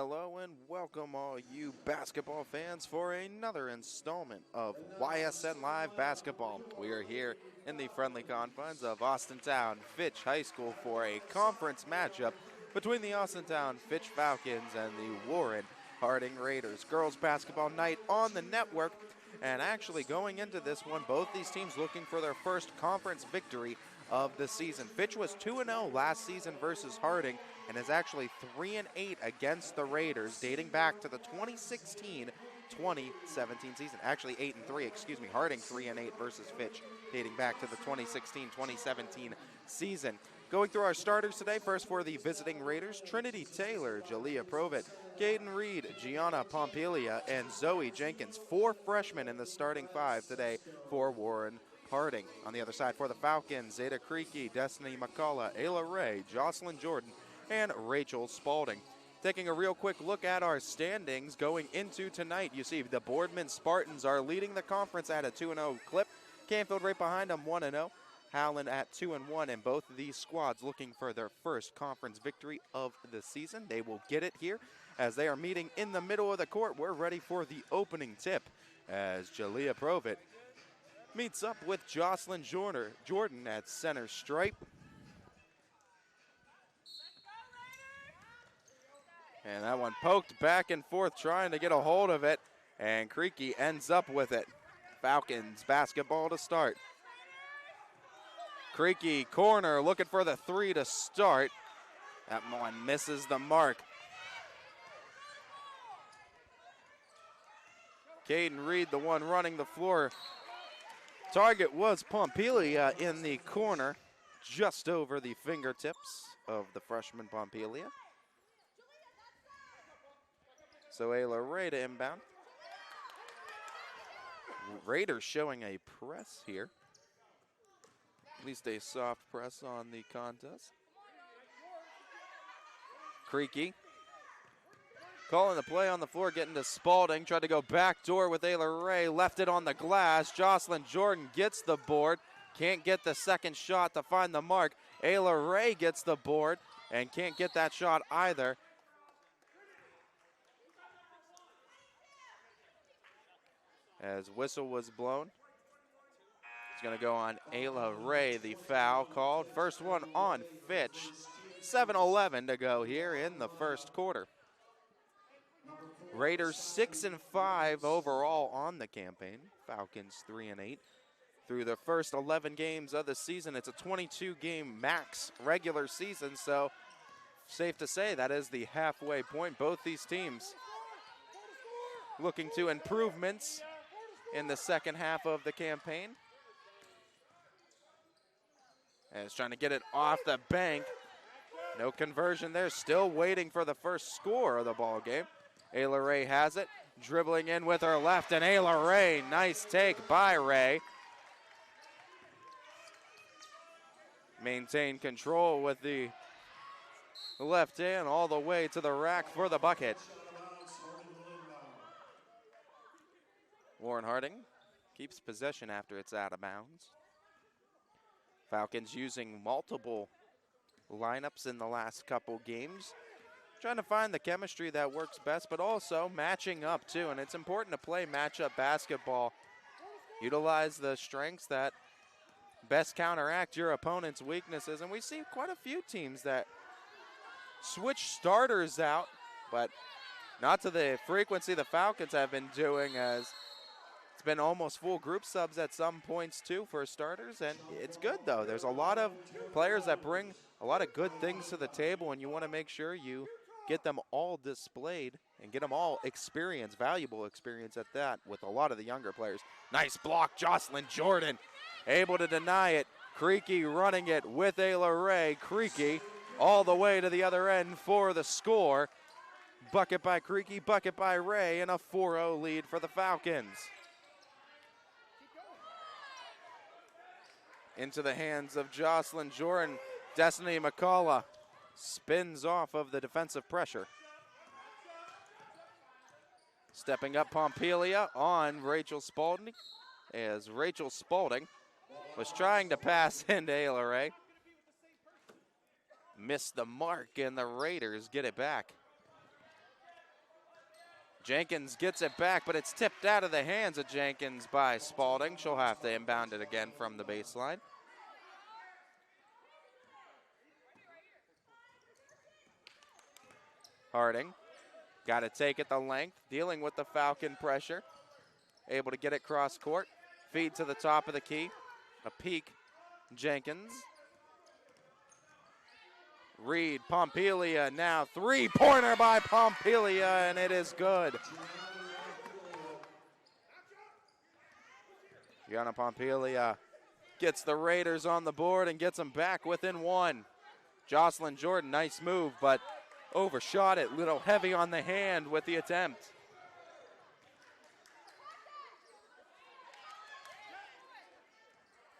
Hello and welcome all you basketball fans for another installment of YSN Live Basketball. We are here in the friendly confines of Austintown Fitch High School for a conference matchup between the Austintown Fitch Falcons and the Warren Harding Raiders. Girls basketball night on the network, and actually going into this one, both these teams looking for their first conference victory of the season. Fitch was 2-0 last season versus Harding and is actually 3-8 against the Raiders dating back to the 2016-2017 season. Actually 8-3, excuse me. Harding 3-8 versus Fitch dating back to the 2016-2017 season. Going through our starters today, first for the visiting Raiders, Trinity Taylor, Jalea Provett, Caden Reed, Gianna Pompilia, and Zoe Jenkins. 4 freshmen in the starting 5 today for Warren Harding. On the other side for the Falcons, Zeta Creaky, Destiny McCullough, Ayla Ray, Jocelyn Jordan, and Rachel Spalding. Taking a real quick look at our standings going into tonight, you see the Boardman Spartans are leading the conference at a 2-0 clip. Canfield right behind them 1-0. Howland at 2-1, and both of these squads looking for their first conference victory of the season. They will get it here as they are meeting in the middle of the court. We're ready for the opening tip as Jalea Provett meets up with Jocelyn Jordan at center stripe. And that one poked back and forth trying to get a hold of it, and Creaky ends up with it. Falcons basketball to start. Creaky corner looking for the 3 to start. That one misses the mark. Caden Reed, the one running the floor. Target was Pompilia in the corner, just over the fingertips of the freshman Pompilia. So Ayla Ray to inbound. Raiders showing a press here. At least a soft press on the contest. Creaky calling the play on the floor, getting to Spalding. Tried to go backdoor with Ayla Ray. Left it on the glass. Jocelyn Jordan gets the board. Can't get the second shot to find the mark. Ayla Ray gets the board and can't get that shot either. As whistle was blown. It's going to go on Ayla Ray, the foul called. First one on Fitch. 7:11 to go here in the first quarter. Raiders 6-5 overall on the campaign. Falcons 3-8. Through the first 11 games of the season, it's a 22-game max regular season, so safe to say that is the halfway point. Both these teams looking to improvements in the second half of the campaign. And it's trying to get it off the bank. No conversion there. Still waiting for the first score of the ball game. Ayla Ray has it. Dribbling in with her left, and Ayla Ray. Nice take by Ray. Maintain control with the left hand all the way to the rack for the bucket. Warren Harding keeps possession after it's out of bounds. Falcons using multiple lineups in the last couple games. Trying to find the chemistry that works best, but also matching up too. And it's important to play matchup basketball. Utilize the strengths that best counteract your opponent's weaknesses. And we see quite a few teams that switch starters out, but not to the frequency the Falcons have been doing, as it's been almost full group subs at some points too for starters, and it's good though. There's a lot of players that bring a lot of good things to the table, and you want to make sure you get them all displayed and get them all experience, valuable experience at that with a lot of the younger players. Nice block, Jocelyn Jordan able to deny it. Creaky running it with Ayla Ray. Creaky all the way to the other end for the score. Bucket by Creaky, bucket by Ray, and a 4-0 lead for the Falcons. Into the hands of Jocelyn Jordan. Destiny McCullough spins off of the defensive pressure. Stepping up Pompilia on Rachel Spalding, as Rachel Spalding was trying to pass into Ayla Ray. Missed the mark, and the Raiders get it back. Jenkins gets it back, but it's tipped out of the hands of Jenkins by Spalding. She'll have to inbound it again from the baseline. Harding got to take it the length, dealing with the Falcon pressure. Able to get it cross court. Feed to the top of the key. A peek, Jenkins. Reed, Pompelia now. Three-pointer by Pompelia, and it is good. Gianna Pompelia gets the Raiders on the board and gets them back within one. Jocelyn Jordan, nice move, but overshot it. Little heavy on the hand with the attempt.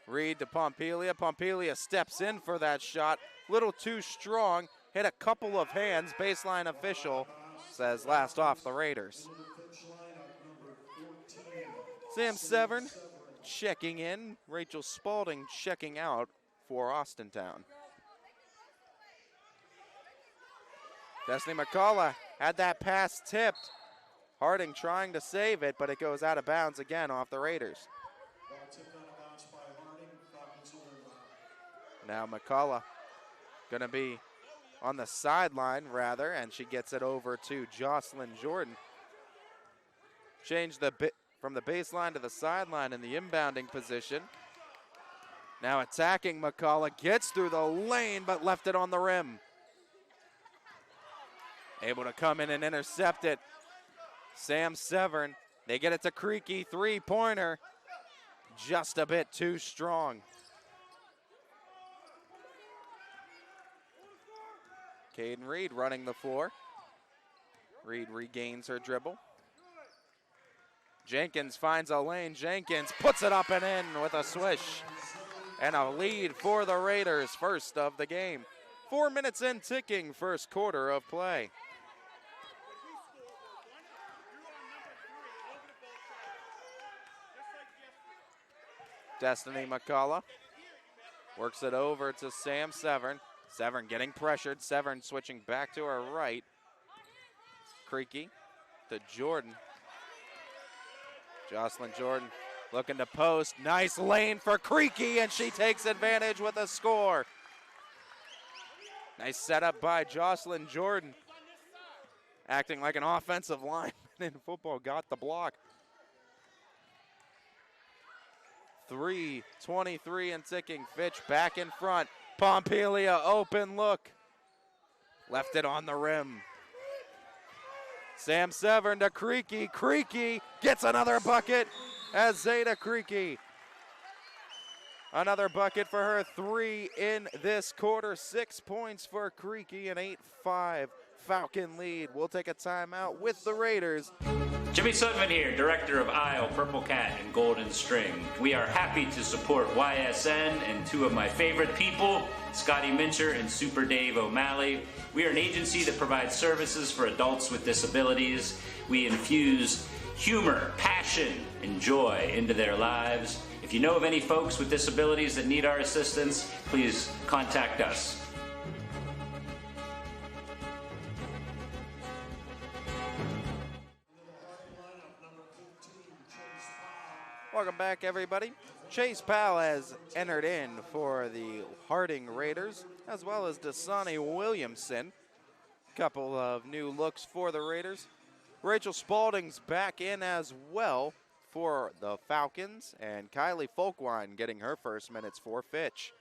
Reed to Pompelia. Pompelia steps in for that shot. Little too strong. Hit a couple of hands. Baseline official says last off the Raiders. Sam Severn checking in. Rachel Spalding checking out for Austintown. Destiny McCullough had that pass tipped. Harding trying to save it, but it goes out of bounds again off the Raiders. Now McCullough gonna be on the sideline rather, and she gets it over to Jocelyn Jordan. Change the bit from the baseline to the sideline in the inbounding position. Now attacking McCullough, gets through the lane but left it on the rim. Able to come in and intercept it. Sam Severn, they get it to Creaky, three-pointer. Just a bit too strong. Caden Reed running the floor. Reed regains her dribble. Jenkins finds a lane. Jenkins puts it up and in with a swish. And a lead for the Raiders, first of the game. 4 minutes in ticking, first quarter of play. Destiny McCullough works it over to Sam Severn. Severn getting pressured. Severn switching back to her right. Creaky to Jordan. Jocelyn Jordan looking to post. Nice lane for Creaky, and she takes advantage with a score. Nice setup by Jocelyn Jordan. Acting like an offensive lineman in football. Got the block. 3:23 and ticking. Fitch back in front. Pompelia, open look. Left it on the rim. Sam Severn to Creaky. Creaky gets another bucket as Zeta Creaky. Another bucket for her, 3 in this quarter. 6 points for Creaky, an 8-5 Falcon lead. We'll take a timeout with the Raiders. Jimmy Sutton here, director of Isle, Purple Cat, and Golden String. We are happy to support YSN and two of my favorite people, Scotty Mincher and Super Dave O'Malley. We are an agency that provides services for adults with disabilities. We infuse humor, passion, and joy into their lives. If you know of any folks with disabilities that need our assistance, please contact us. Welcome back, everybody. Chase Powell has entered in for the Harding Raiders, as well as Dasani Williamson. Couple of new looks for the Raiders. Rachel Spalding's back in as well for the Falcons, and Kylie Folkwine getting her first minutes for Fitch.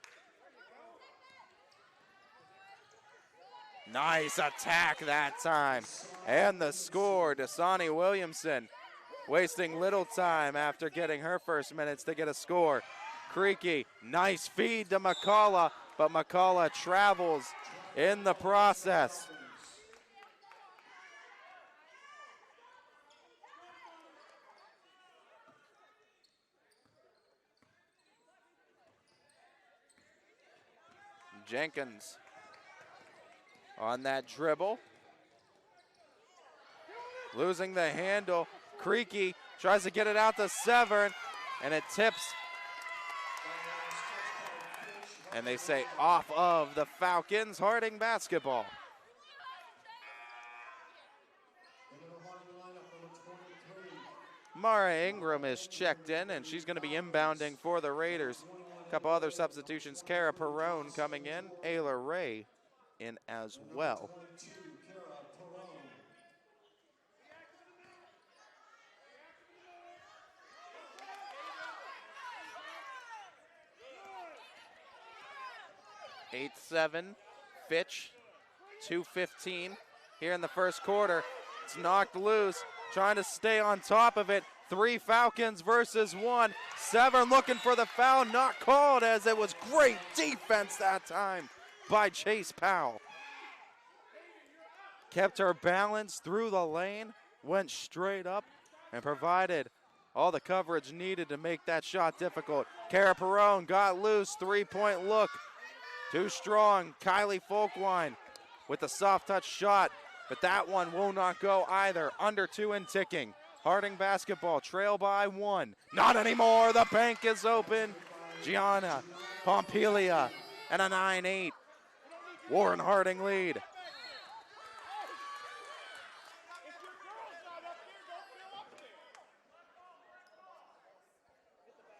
Nice attack that time. And the score, Dasani Williamson wasting little time after getting her first minutes to get a score. Creaky, nice feed to McCullough, but McCullough travels in the process. Jenkins on that dribble. Losing the handle. Creaky tries to get it out to Severn, and it tips. And they say off of the Falcons. Harding basketball. Mara Ingram is checked in, and she's going to be inbounding for the Raiders. A couple other substitutions. Kara Perrone coming in. Ayla Ray in as well. Eight 7, Fitch, 2:15 here in the first quarter. It's knocked loose, trying to stay on top of it. 3 Falcons versus 1. Severn looking for the foul, not called, as it was great defense that time by Chase Powell. Kept her balance through the lane, went straight up, and provided all the coverage needed to make that shot difficult. Kara Perrone got loose, 3-point look. Too strong. Kylie Folkwine with a soft touch shot, but that one will not go either. Under 2 and ticking. Harding basketball, trail by 1. Not anymore. The bank is open. Gianna Pompilia and a 9-8. Warren Harding lead.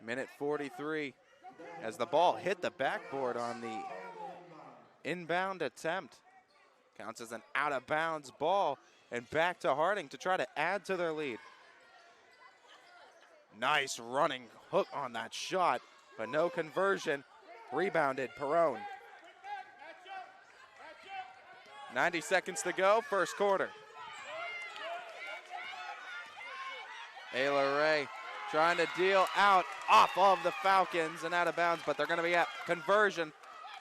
Minute 43 as the ball hit the backboard on the inbound attempt. Counts as an out-of-bounds ball, and back to Harding to try to add to their lead. Nice running hook on that shot, but no conversion. Rebounded, Perrone. 90 seconds to go, first quarter. Ayla Ray trying to deal out off of the Falcons and out of bounds, but they're going to be at conversion.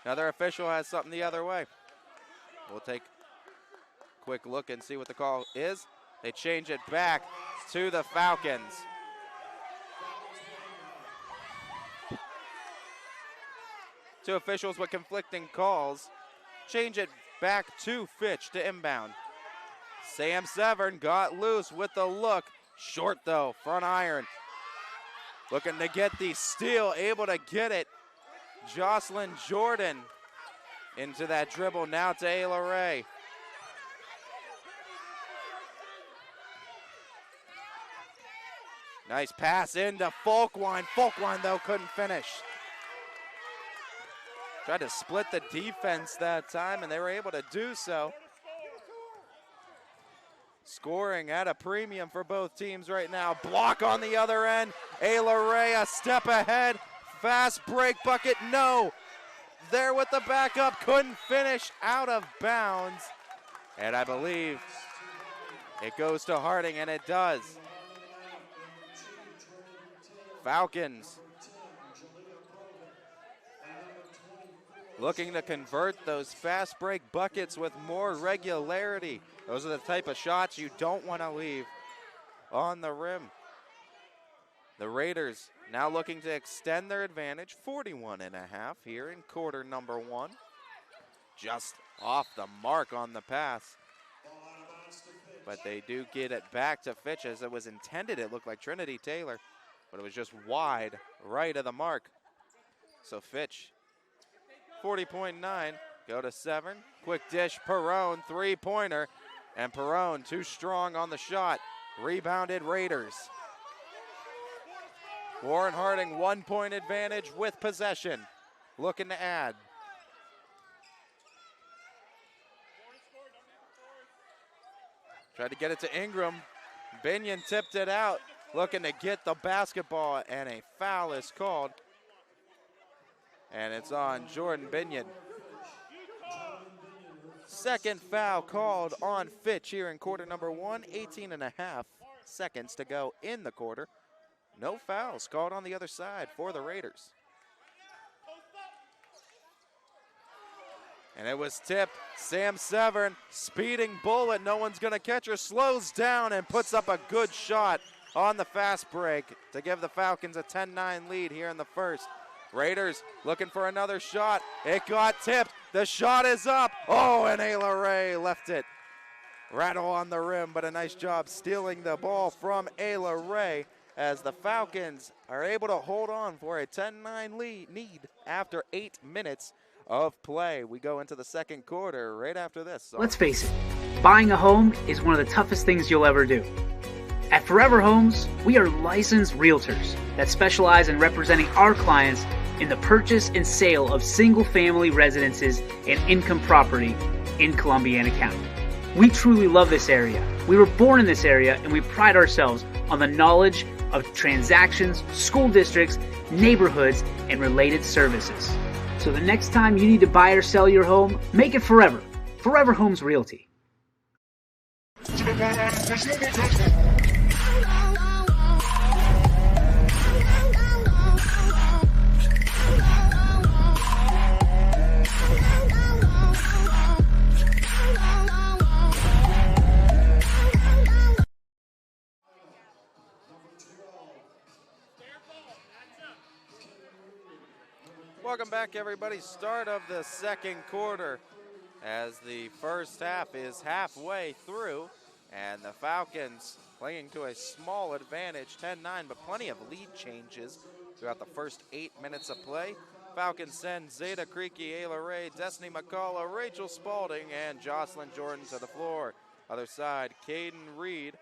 Another official has something the other way. We'll take a quick look and see what the call is. They change it back to the Falcons. Two officials with conflicting calls. Change it back to Fitch to inbound. Sam Severn got loose with the look. Short though, front iron. Looking to get the steal, able to get it. Jocelyn Jordan into that dribble, now to Ayla Ray. Nice pass into Folkwine. Folkwine, though, couldn't finish. Tried to split the defense that time, and they were able to do so. Scoring at a premium for both teams right now. Block on the other end. Ayla Ray a step ahead. Fast break bucket, no. There with the backup, couldn't finish, out of bounds. And I believe it goes to Harding, and it does. Falcons looking to convert those fast break buckets with more regularity. Those are the type of shots you don't want to leave on the rim. The Raiders now looking to extend their advantage, 41.5 here in quarter number 1. Just off the mark on the pass. But they do get it back to Fitch as it was intended. It looked like Trinity Taylor, but it was just wide right of the mark. So Fitch, 40.9, go to Severn. Quick dish, Perrone, 3-pointer. And Perrone too strong on the shot. Rebounded Raiders. Warren Harding 1-point advantage with possession. Looking to add. Tried to get it to Ingram. Binion tipped it out. Looking to get the basketball, and a foul is called. And it's on Jordan Binion. Second foul called on Fitch here in quarter number 1. 18.5 seconds to go in the quarter. No fouls called on the other side for the Raiders. And it was tipped. Sam Severn, speeding bullet. No one's going to catch her. Slows down and puts up a good shot on the fast break to give the Falcons a 10-9 lead here in the first. Raiders looking for another shot. It got tipped. The shot is up. Oh, and Ayla Ray left it rattle on the rim, but a nice job stealing the ball from Ayla Ray as the Falcons are able to hold on for a 10-9 lead after 8 minutes of play. We go into the second quarter right after this. Let's face it, buying a home is one of the toughest things you'll ever do. At Forever Homes, we are licensed realtors that specialize in representing our clients in the purchase and sale of single-family residences and income property in Columbiana County. We truly love this area. We were born in this area, and we pride ourselves on the knowledge of transactions, school districts, neighborhoods, and related services. So the next time you need to buy or sell your home, make it Forever. Forever Homes Realty. Welcome back, everybody. Start of the second quarter as the first half is halfway through, and the Falcons playing to a small advantage, 10-9, but plenty of lead changes throughout the first 8 minutes of play. Falcons send Zeta Creaky, Ayla Ray, Destiny McCullough, Rachel Spalding, and Jocelyn Jordan to the floor. Other side, Caden Reed,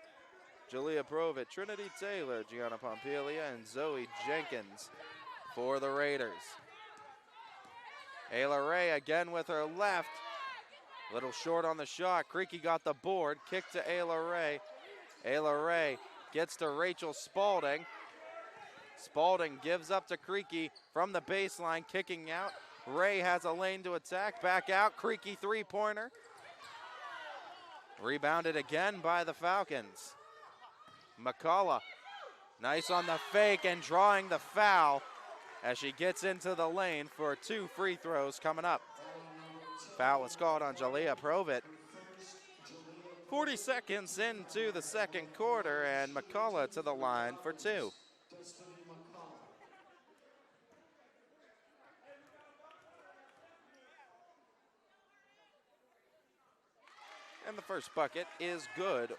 Jalea Provit, Trinity Taylor, Gianna Pompilia, and Zoe Jenkins for the Raiders. Ayla Ray again with her left. A little short on the shot. Creaky got the board. Kick to Ayla Ray. Ayla Ray gets to Rachel Spalding. Spalding gives up to Creaky from the baseline, kicking out. Ray has a lane to attack. Back out. Creaky three-pointer. Rebounded again by the Falcons. McCullough, nice on the fake and drawing the foul as she gets into the lane for 2 free throws coming up. Foul was called on Jalea Provit. 40 seconds into the second quarter, and McCullough to the line for 2. And the first bucket is good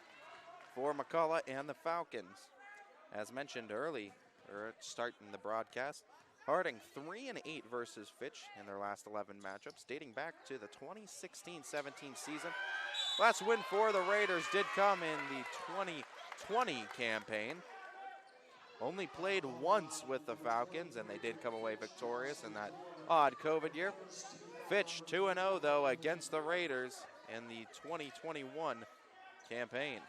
for McCullough and the Falcons. As mentioned early, or starting the broadcast, Harding 3-8 versus Fitch in their last 11 matchups, dating back to the 2016-17 season. Last win for the Raiders did come in the 2020 campaign. Only played once with the Falcons, and they did come away victorious in that odd COVID year. Fitch 2-0, though, against the Raiders in the 2021 campaign.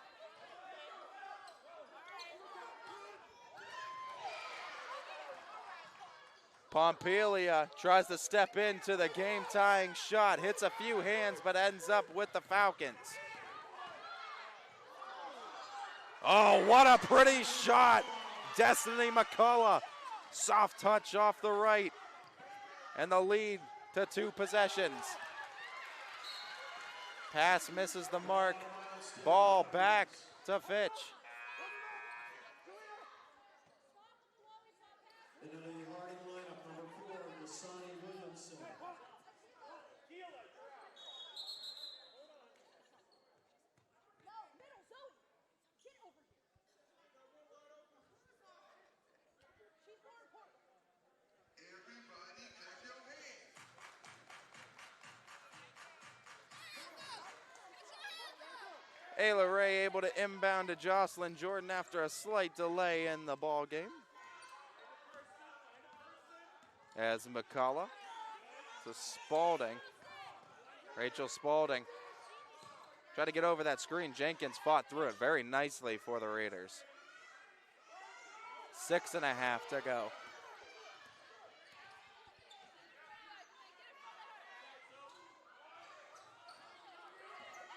Pompilia tries to step into the game-tying shot, hits a few hands, but ends up with the Falcons. Oh, what a pretty shot. Destiny McCullough, soft touch off the right, and the lead to 2 possessions. Pass misses the mark, ball back to Fitch. Ayla Ray able to inbound to Jocelyn Jordan after a slight delay in the ball game. As McCullough to Spalding. Rachel Spalding tried to get over that screen. Jenkins fought through it very nicely for the Raiders. 6.5 to go.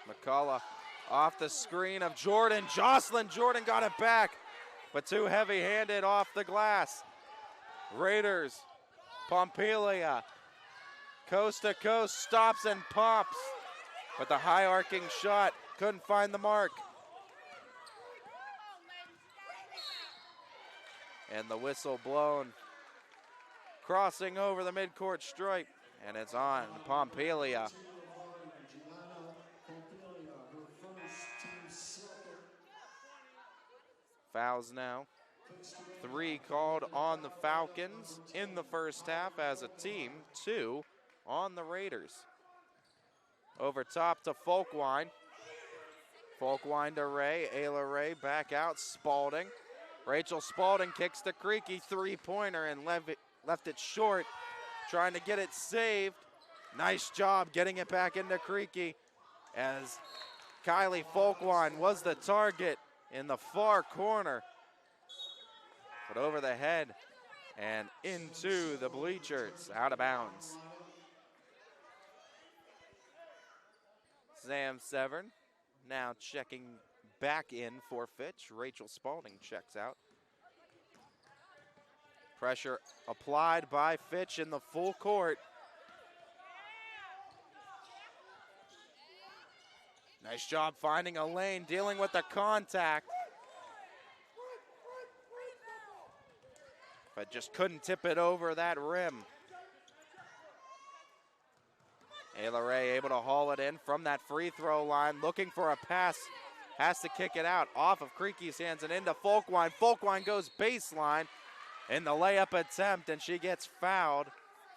McCullough off the screen of Jordan. Jocelyn Jordan got it back, but too heavy-handed off the glass. Raiders, Pompilia, coast to coast, stops and pops, but the high arcing shot couldn't find the mark. And the whistle blown, crossing over the midcourt stripe, and it's on Pompilia. Fouls now. 3 called on the Falcons in the first half as a team, 2 on the Raiders. Over top to Folkwine. Folkwind to Ray, Ayla Ray back out, Spalding. Rachel Spalding kicks to Creaky, three-pointer, and left it short, trying to get it saved. Nice job getting it back into Creaky as Kylie Folkwind was the target in the far corner. But over the head and into the bleachers, out of bounds. Sam Severn now checking back in for Fitch. Rachel Spalding checks out. Pressure applied by Fitch in the full court. Nice job finding a lane, dealing with the contact. But just couldn't tip it over that rim. Ayla Ray able to haul it in from that free throw line, looking for a pass. Has to kick it out off of Creaky's hands and into Folkwind. Folkwind goes baseline in the layup attempt, and she gets fouled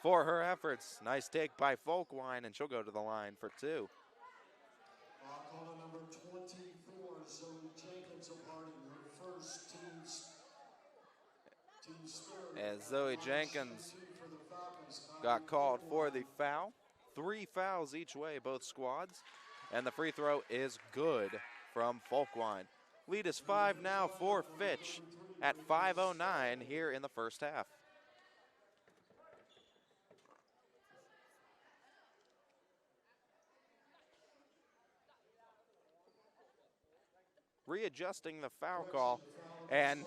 for her efforts. Nice take by Folkwind, and she'll go to the line for two. Number 24, Zoe Jenkins of Harding, her first team's third. As Zoe Jenkins got called for the foul. 3 fouls each way, both squads. And the free throw is good from Folkwind. Lead is 5 now for Fitch at 5:09 here in the first half. Readjusting the foul call, and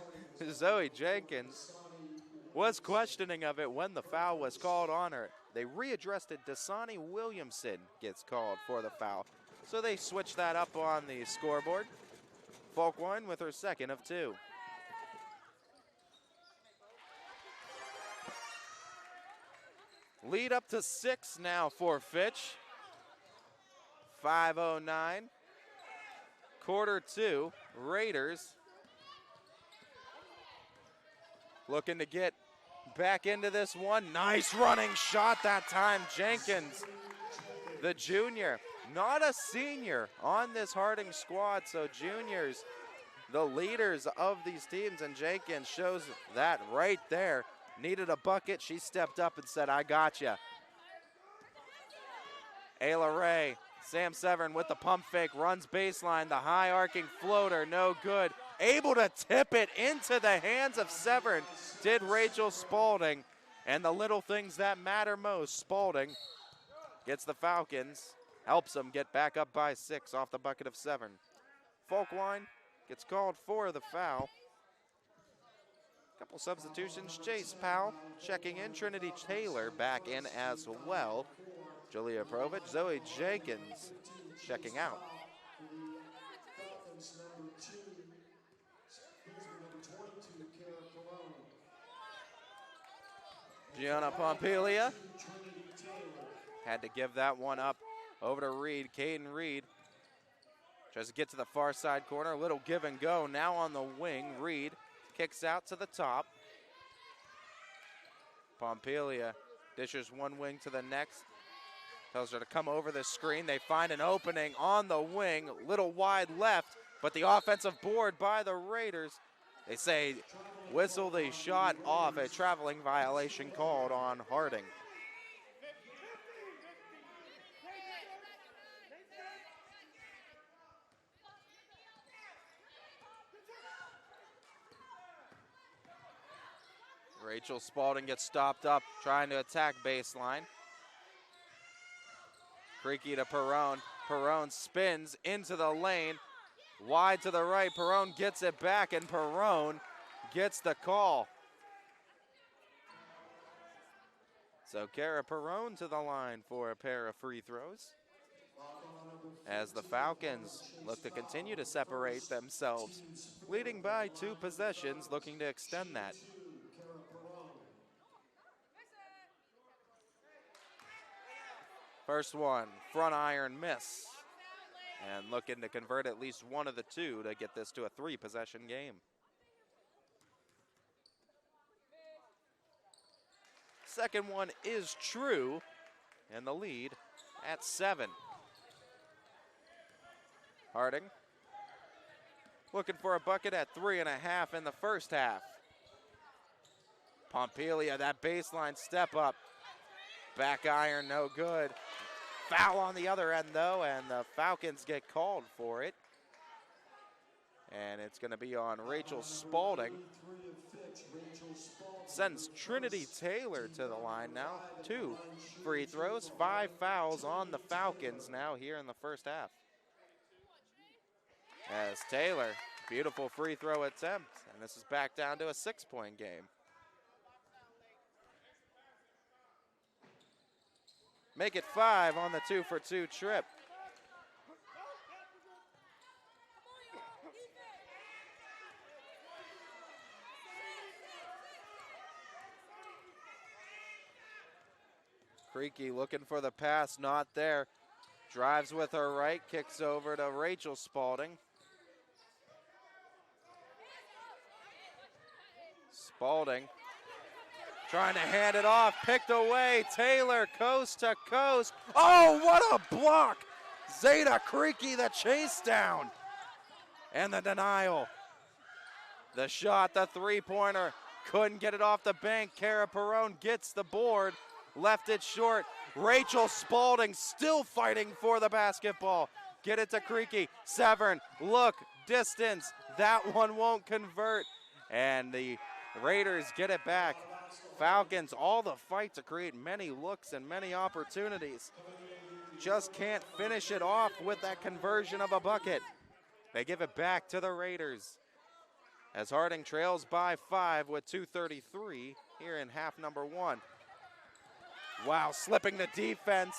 Zoe Jenkins was questioning of it when the foul was called on her. They readdressed it. Dasani Williamson gets called for the foul. So they switched that up on the scoreboard. Folkwind with her second of 2. Lead up to 6 now for Fitch. 5:09. Quarter 2, Raiders looking to get back into this one. Nice running shot that time. Jenkins, the junior, not a senior on this Harding squad, so juniors, the leaders of these teams, and Jenkins shows that right there. Needed a bucket, she stepped up and said, I got ya. Ayla Ray, Sam Severn with the pump fake, runs baseline, the high arcing floater, no good. Able to tip it into the hands of Severn, did Rachel Spalding. And the little things that matter most, Spalding gets the Falcons, helps them get back up by 6 off the bucket of Severn. Folkwind gets called for the foul. Couple substitutions, Chase Powell checking in, Trinity Taylor back in as well. Julia Provich, Zoe Jenkins checking out. Gianna Pompilia had to give that one up over to Reed. Caden Reed tries to get to the far side corner, a little give and go. Now on the wing, Reed kicks out to the top. Pompilia dishes one wing to the next. Tells her to come over the screen. They find an opening on the wing, little wide left, but the offensive board by the Raiders. They say whistle the shot off, a traveling violation called on Harding. Rachel Spalding gets stopped up, trying to attack baseline. Creaky to Perrone. Perrone spins into the lane. Wide to the right. Perrone gets it back, and Perrone gets the call. So Kara Perrone to the line for a pair of free throws, as the Falcons look to continue to separate themselves, leading by 2 possessions, looking to extend that. First one, front iron miss. And looking to convert at least one of the 2 to get this to a 3-possession game. Second one is true, and the lead at 7. Harding looking for a bucket at 3.5 in the first half. Pompelia, that baseline step up. Back iron, no good. Foul on the other end, though, and the Falcons get called for it. And it's going to be on Rachel Spalding. Sends Trinity Taylor to the line now. 2 free throws, 5 fouls on the Falcons now here in the first half. As Taylor, beautiful free throw attempt, and this is back down to a 6-point game. Make it 5 on the 2-for-2 trip. Creaky looking for the pass, not there. Drives with her right, kicks over to Rachel Spalding. Spalding trying to hand it off, picked away. Taylor coast to coast. Oh, what a block! Zeta Creaky, the chase down. And the denial. The shot, the three-pointer. Couldn't get it off the bank. Cara Perone gets the board. Left it short. Rachel Spalding still fighting for the basketball. Get it to Creaky. Severn, look, distance. That one won't convert. And the Raiders get it back. Falcons, all the fight to create many looks and many opportunities. Just can't finish it off with that conversion of a bucket. They give it back to the Raiders as Harding trails by 5 with 2:33 here in half number 1. Wow, slipping the defense.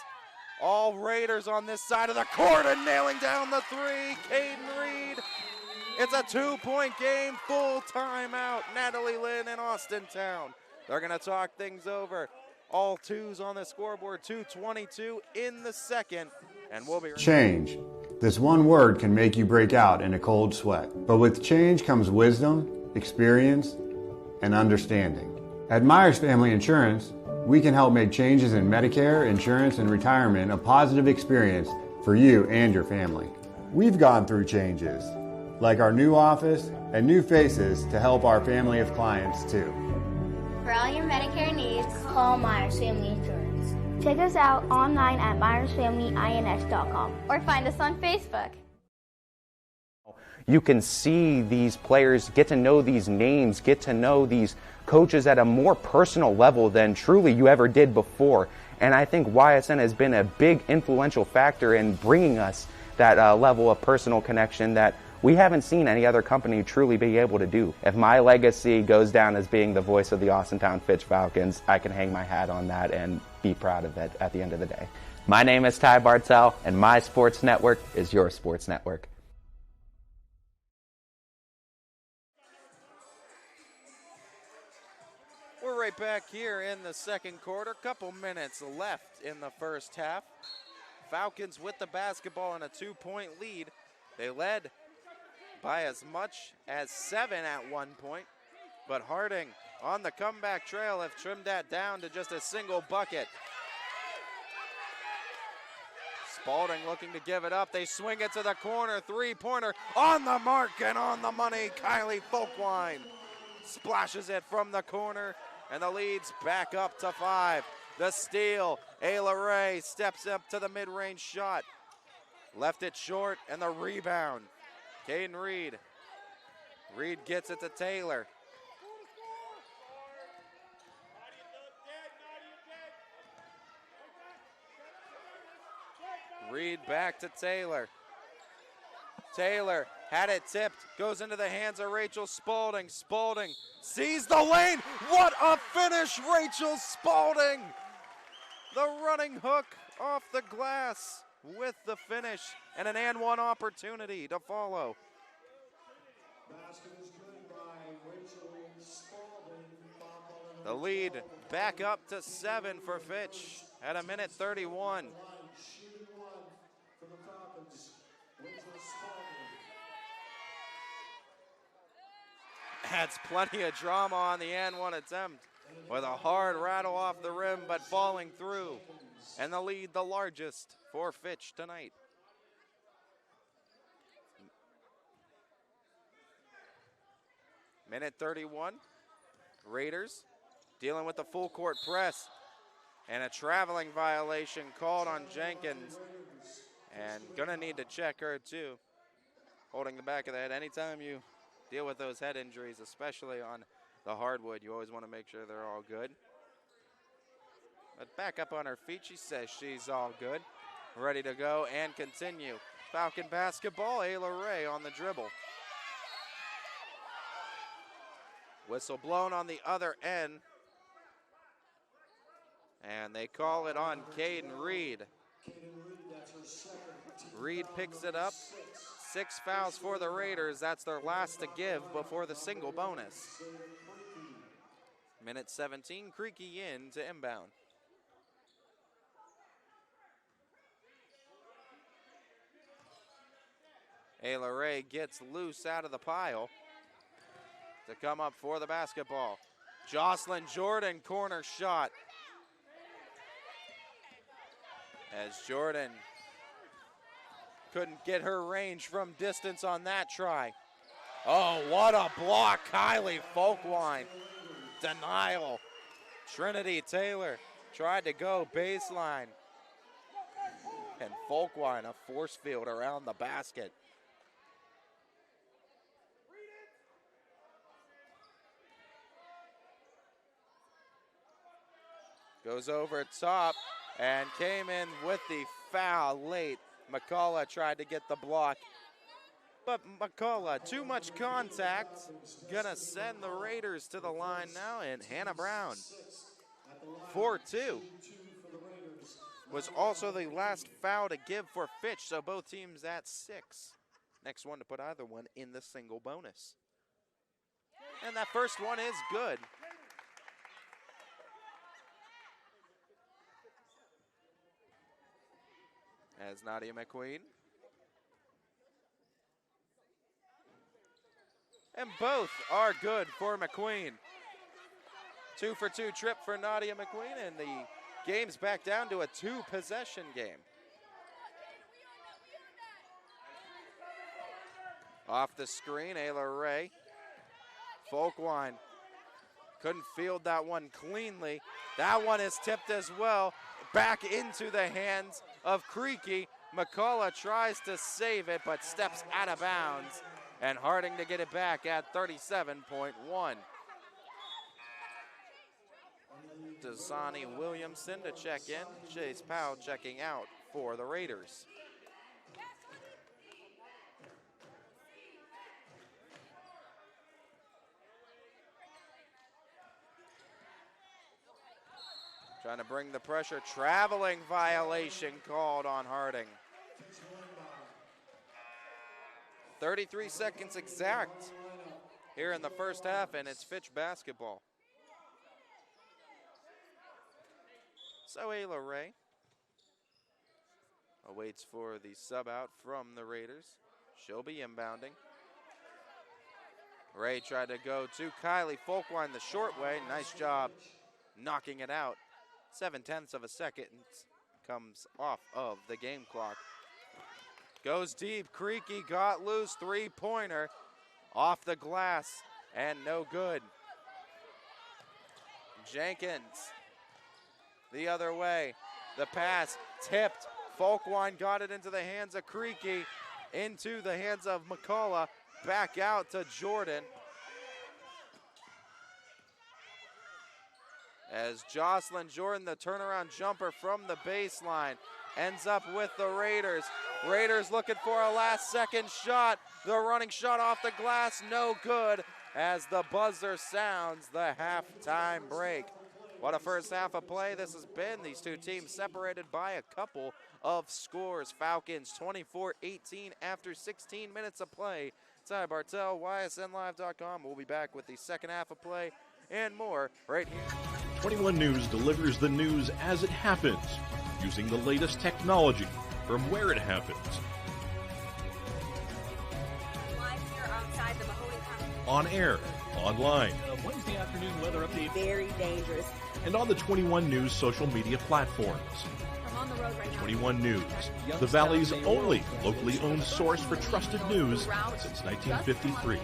All Raiders on this side of the court and nailing down the 3. Caden Reed. It's a 2-point game, full timeout. Natalie Lynn in Austintown. They're going to talk things over. All 2s on the scoreboard, 2:22 in the second, and we'll be right back. Change. This one word can make you break out in a cold sweat. But with change comes wisdom, experience, and understanding. At Myers Family Insurance, we can help make changes in Medicare, insurance, and retirement a positive experience for you and your family. We've gone through changes, like our new office and new faces to help our family of clients too. For all your Medicare needs, call Myers Family Insurance. Check us out online at myersfamilyins.com or find us on Facebook. You can see these players, get to know these names, get to know these coaches at a more personal level than truly you ever did before. And I think YSN has been a big influential factor in bringing us that level of personal connection that we haven't seen any other company truly be able to do. If my legacy goes down as being the voice of the Austintown Fitch Falcons, I can hang my hat on that and be proud of it at the end of the day. My name is Ty Bartell, and my sports network is your sports network. We're right back here in the second quarter. Couple minutes left in the first half. Falcons with the basketball in a 2-point lead. They led by as much as 7 at one point, but Harding on the comeback trail have trimmed that down to just a single bucket. Spalding looking to give it up. They swing it to the corner. 3-pointer on the mark and on the money. Kylie Folkwine splashes it from the corner, and the lead's back up to 5. The steal. Ayla Ray steps up to the mid-range shot. Left it short, and the rebound. Caden Reed. Reed gets it to Taylor. Reed back to Taylor. Taylor had it tipped, goes into the hands of Rachel Spalding. Spalding sees the lane. What a finish, Rachel Spalding! The running hook off the glass with the finish and an and one opportunity to follow. The lead back up to 7 for Fitch at a minute 31. Adds plenty of drama on the and one attempt with a hard rattle off the rim but falling through. And the lead the largest for Fitch tonight. Minute 31. Raiders dealing with the full court press. And a traveling violation called on Jenkins. And gonna need to check her too. Holding the back of the head. Anytime you deal with those head injuries, especially on the hardwood, you always want to make sure they're all good. But back up on her feet, she says she's all good. Ready to go and continue. Falcon basketball, Ayla Ray on the dribble. Whistle blown on the other end. And they call it on Caden Reed. Reed picks it up. 6 fouls for the Raiders. That's their last to give before the single bonus. Minute 17, Creaky in to inbound. Ayla Ray gets loose out of the pile to come up for the basketball. Jocelyn Jordan, corner shot. As Jordan couldn't get her range from distance on that try. Oh, what a block, Kylie Folkwine. Denial. Trinity Taylor tried to go baseline. And Folkwine, a force field around the basket. Goes over top and came in with the foul late. McCullough tried to get the block, but McCullough, too much contact. Gonna send the Raiders to the line now, and Hannah Brown, 4-2. Was also the last foul to give for Fitch, so both teams at 6. Next one to put either one in the single bonus. And that first one is good. As Nadia McQueen. And both are good for McQueen. 2-for-2 trip for Nadia McQueen, and the game's back down to a 2-possession game. Off the screen, Ayla Ray. Folkwine couldn't field that one cleanly. That one is tipped as well. Back into the hands of Creaky. McCullough tries to save it, but steps out of bounds. And Harding to get it back at 37.1. Dasani Williamson to check in. Chase Powell checking out for the Raiders. Trying to bring the pressure. Traveling violation called on Harding. 33 seconds exact here in the first half, and it's Fitch basketball. So Ayla Ray awaits for the sub out from the Raiders. She'll be inbounding. Ray tried to go to Kylie Folkwine the short way. Nice job knocking it out. 0.7 of a second comes off of the game clock. Goes deep, Creaky got loose, 3-pointer off the glass and no good. Jenkins the other way, the pass tipped. Folkwine got it into the hands of Creaky, into the hands of McCullough, back out to Jordan. As Jocelyn Jordan, the turnaround jumper from the baseline, ends up with the Raiders. Raiders looking for a last-second shot. The running shot off the glass, no good, as the buzzer sounds the halftime break. What a first half of play this has been. These two teams separated by a couple of scores. Falcons 24-18 after 16 minutes of play. Ty Bartel, YSNLive.com. We'll be back with the second half of play and more right here. 21 News delivers the news as it happens, using the latest technology from where it happens. Live here outside the Mahoney County. On air, online, Wednesday afternoon weather update. Very dangerous. and on the 21 News social media platforms. I'm on the road right now. 21 News, the Valley's only locally owned source for trusted news since 1953.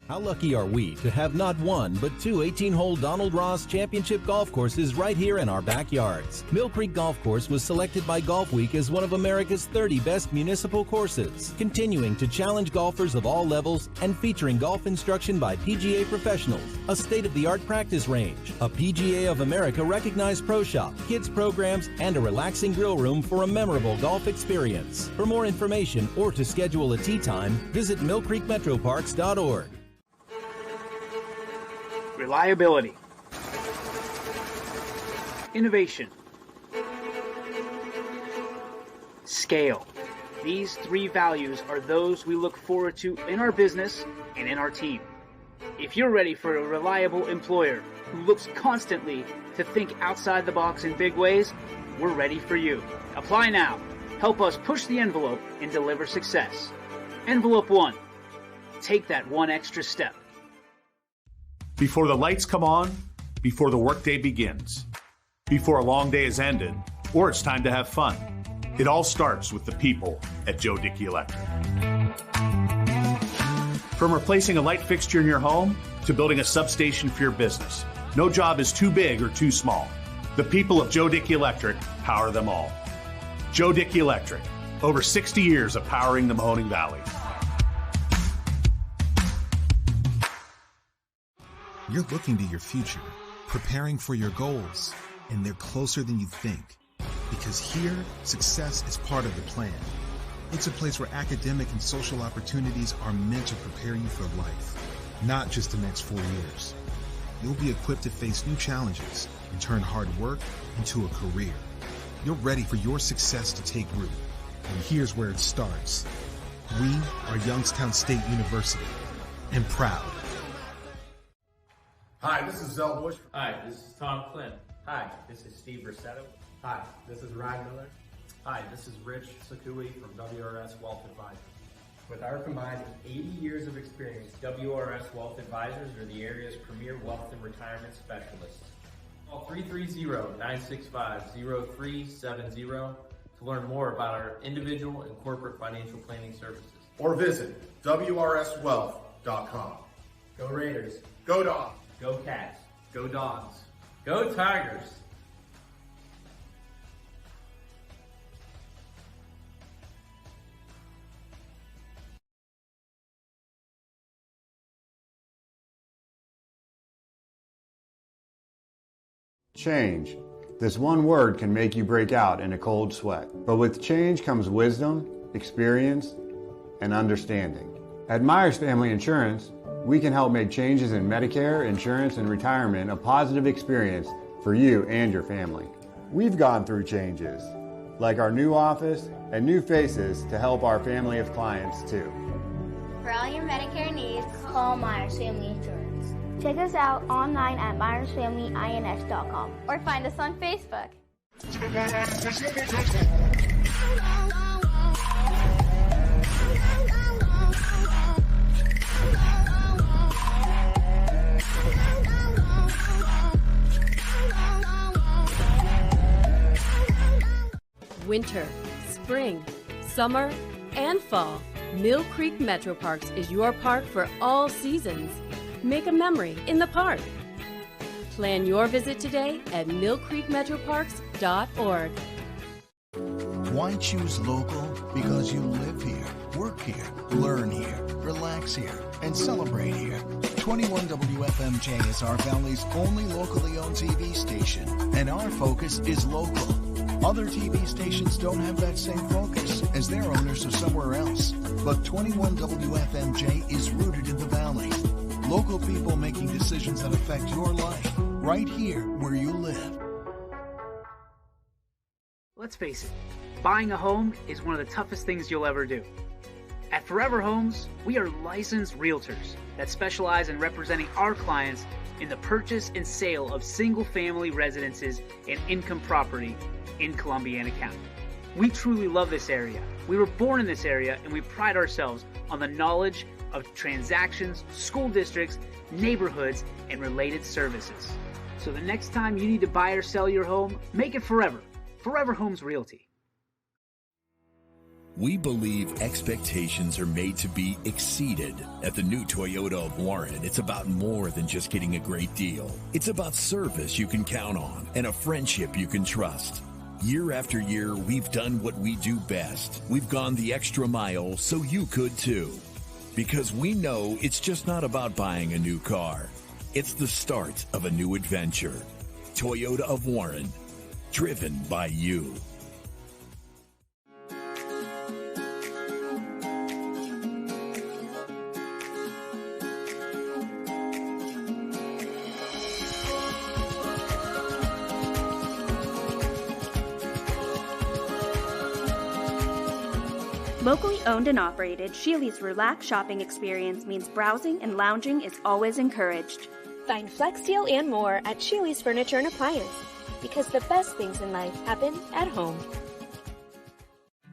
How lucky are we to have not one, but two 18-hole Donald Ross Championship golf courses right here in our backyards. Mill Creek Golf Course was selected by Golf Week as one of America's 30 best municipal courses, continuing to challenge golfers of all levels and featuring golf instruction by PGA professionals, a state-of-the-art practice range, a PGA of America recognized pro shop, kids programs, and a relaxing grill room for a memorable golf experience. For more information or to schedule a tee time, visit millcreekmetroparks.org. Reliability, innovation, scale. These three values are those we look forward to in our business and in our team. If you're ready for a reliable employer who looks constantly to think outside the box in big ways, we're ready for you. Apply now. Help us push the envelope and deliver success. Envelope 1. Take that one extra step. Before the lights come on, before the workday begins, before a long day is ended, or it's time to have fun. It all starts with the people at Joe Dickey Electric. From replacing a light fixture in your home to building a substation for your business, no job is too big or too small. The people of Joe Dickey Electric power them all. Joe Dickey Electric, over 60 years of powering the Mahoning Valley. You're looking to your future, preparing for your goals, and they're closer than you think. Because here, success is part of the plan. It's a place where academic and social opportunities are meant to prepare you for life, not just the next 4 years. You'll be equipped to face new challenges and turn hard work into a career. You're ready for your success to take root. And here's where it starts. We are Youngstown State University, and proud. Hi, this is Zell Bush. Hi, this is Tom Flynn. Hi, this is Steve Rossetto. Hi, this is Ryan Miller. Hi, this is Rich Sakui from WRS Wealth Advisors. With our combined 80 years of experience, WRS Wealth Advisors are the area's premier wealth and retirement specialists. Call 330-965-0370 to learn more about our individual and corporate financial planning services. Or visit WRSwealth.com. Go Raiders. Go Dogs. Go Cats. Go Dogs. Go Tigers. Change. This one word can make you break out in a cold sweat. But with change comes wisdom, experience, and understanding. At Myers Family Insurance, we can help make changes in Medicare, insurance, and retirement a positive experience for you and your family. We've gone through changes, like our new office and new faces to help our family of clients too. For all your Medicare needs, call Myers Family Insurance. Check us out online at myersfamilyins.com or find us on Facebook. winter, spring, summer, and fall, Mill Creek Metro Parks is your park for all seasons. Make a memory in the park. Plan your visit today at millcreekmetroparks.org. Why choose local? Because you live here, work here, learn here, relax here, and celebrate here. 21 WFMJ is our Valley's only locally owned TV station, and our focus is local. Other TV stations don't have that same focus, as their owners are somewhere else. But 21 WFMJ is rooted in the Valley. Local people making decisions that affect your life, right here where you live. Let's face it, buying a home is one of the toughest things you'll ever do. At Forever Homes, we are licensed realtors that specialize in representing our clients in the purchase and sale of single-family residences and income property in Columbiana County. We truly love this area. We were born in this area, and we pride ourselves on the knowledge of transactions, school districts, neighborhoods, and related services. So the next time you need to buy or sell your home, make it Forever. Forever Homes Realty. We believe expectations are made to be exceeded. At the new Toyota of Warren, it's about more than just getting a great deal. It's about service you can count on and a friendship you can trust. Year after year, we've done what we do best. We've gone the extra mile so you could too. Because we know it's just not about buying a new car. It's the start of a new adventure. Toyota of Warren, driven by you. Locally owned and operated, Sheely's relaxed shopping experience means browsing and lounging is always encouraged. Find Flex Deal and more at Sheely's Furniture and Appliance, because the best things in life happen at home.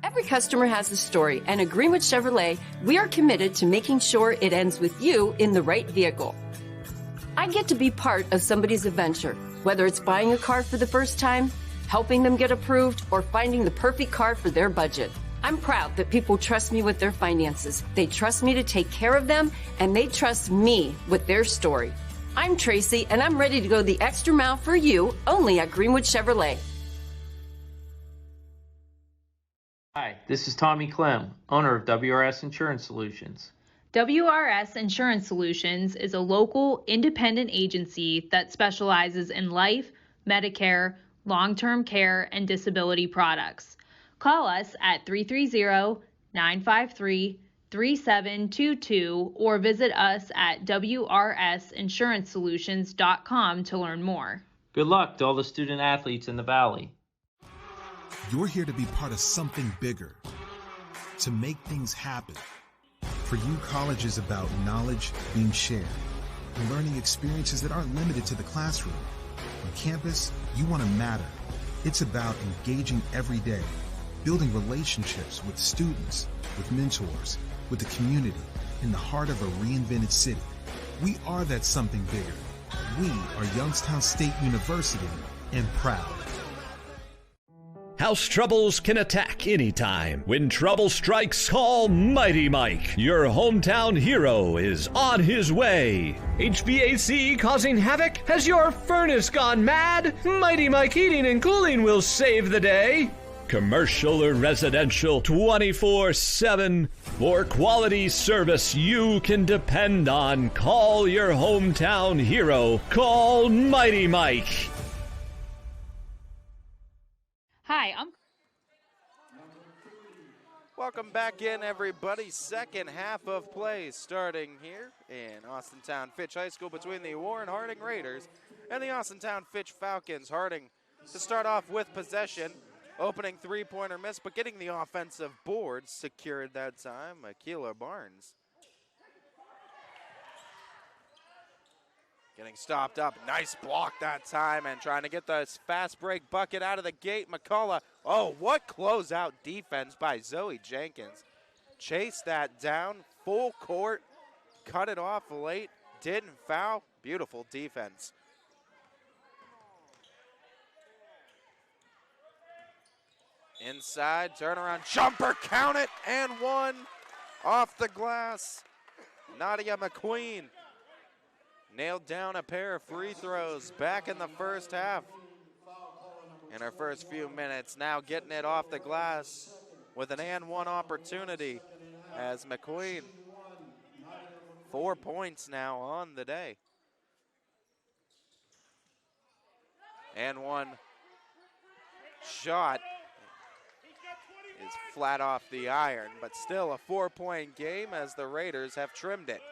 Every customer has a story, and at Greenwood Chevrolet, we are committed to making sure it ends with you in the right vehicle. I get to be part of somebody's adventure, whether it's buying a car for the first time, helping them get approved, or finding the perfect car for their budget. I'm proud that people trust me with their finances. They trust me to take care of them, and they trust me with their story. I'm Tracy, and I'm ready to go the extra mile for you, only at Greenwood Chevrolet. Hi, this is Tommy Clem, owner of WRS Insurance Solutions. WRS Insurance Solutions is a local independent agency that specializes in life, Medicare, long-term care, and disability products. Call us at 330-953-3722 or visit us at wrsinsuranceSolutions.com to learn more. Good luck to all the student athletes in the Valley. You're here to be part of something bigger, to make things happen. For you, college is about knowledge being shared and learning experiences that aren't limited to the classroom. On campus, you want to matter. It's about engaging every day, building relationships with students, with mentors, with the community, in the heart of a reinvented city. We are that something bigger. We are Youngstown State University, and proud. House troubles can attack anytime. When trouble strikes, call Mighty Mike. Your hometown hero is on his way. HVAC causing havoc? Has your furnace gone mad? Mighty Mike Heating and Cooling will save the day. Commercial or residential, 24/7. For quality service you can depend on, call your hometown hero. Call Mighty Mike. Hi, I'm... Welcome back in, everybody. Second half of play starting here in Austintown Fitch High School between the Warren Harding Raiders and the Austintown Fitch Falcons. Harding to start off with possession. Opening three-pointer miss, but getting the offensive board secured that time. Akila Barnes. Getting stopped up. Nice block that time and trying to get the fast break bucket out of the gate. McCullough. Oh, what closeout defense by Zoe Jenkins. Chased that down. Full court. Cut it off late. Didn't foul. Beautiful defense. Inside, turnaround, jumper, count it, and one off the glass. Nadia McQueen nailed down a pair of free throws back in the first half. In her first few minutes, now getting it off the glass with an and one opportunity as McQueen, 4 points now on the day. And one shot is flat off the iron, but still a 4-point game as the Raiders have trimmed it.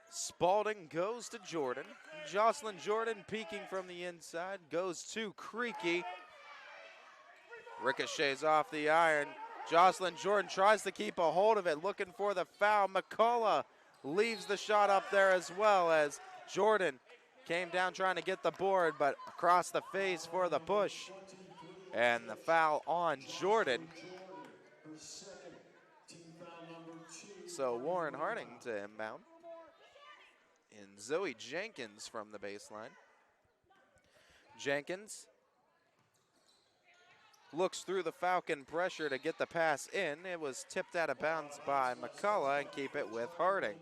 Spalding goes to Jordan. Jocelyn Jordan peeking from the inside, goes to Creaky. Ricochets off the iron. Jocelyn Jordan tries to keep a hold of it, looking for the foul. McCullough leaves the shot up there as well as Jordan came down trying to get the board, but across the face for the push. And the foul on Jordan. So Warren Harding to inbound. And Zoe Jenkins from the baseline. Jenkins looks through the Falcon pressure to get the pass in. It was tipped out of bounds by McCullough and keep it with Harding.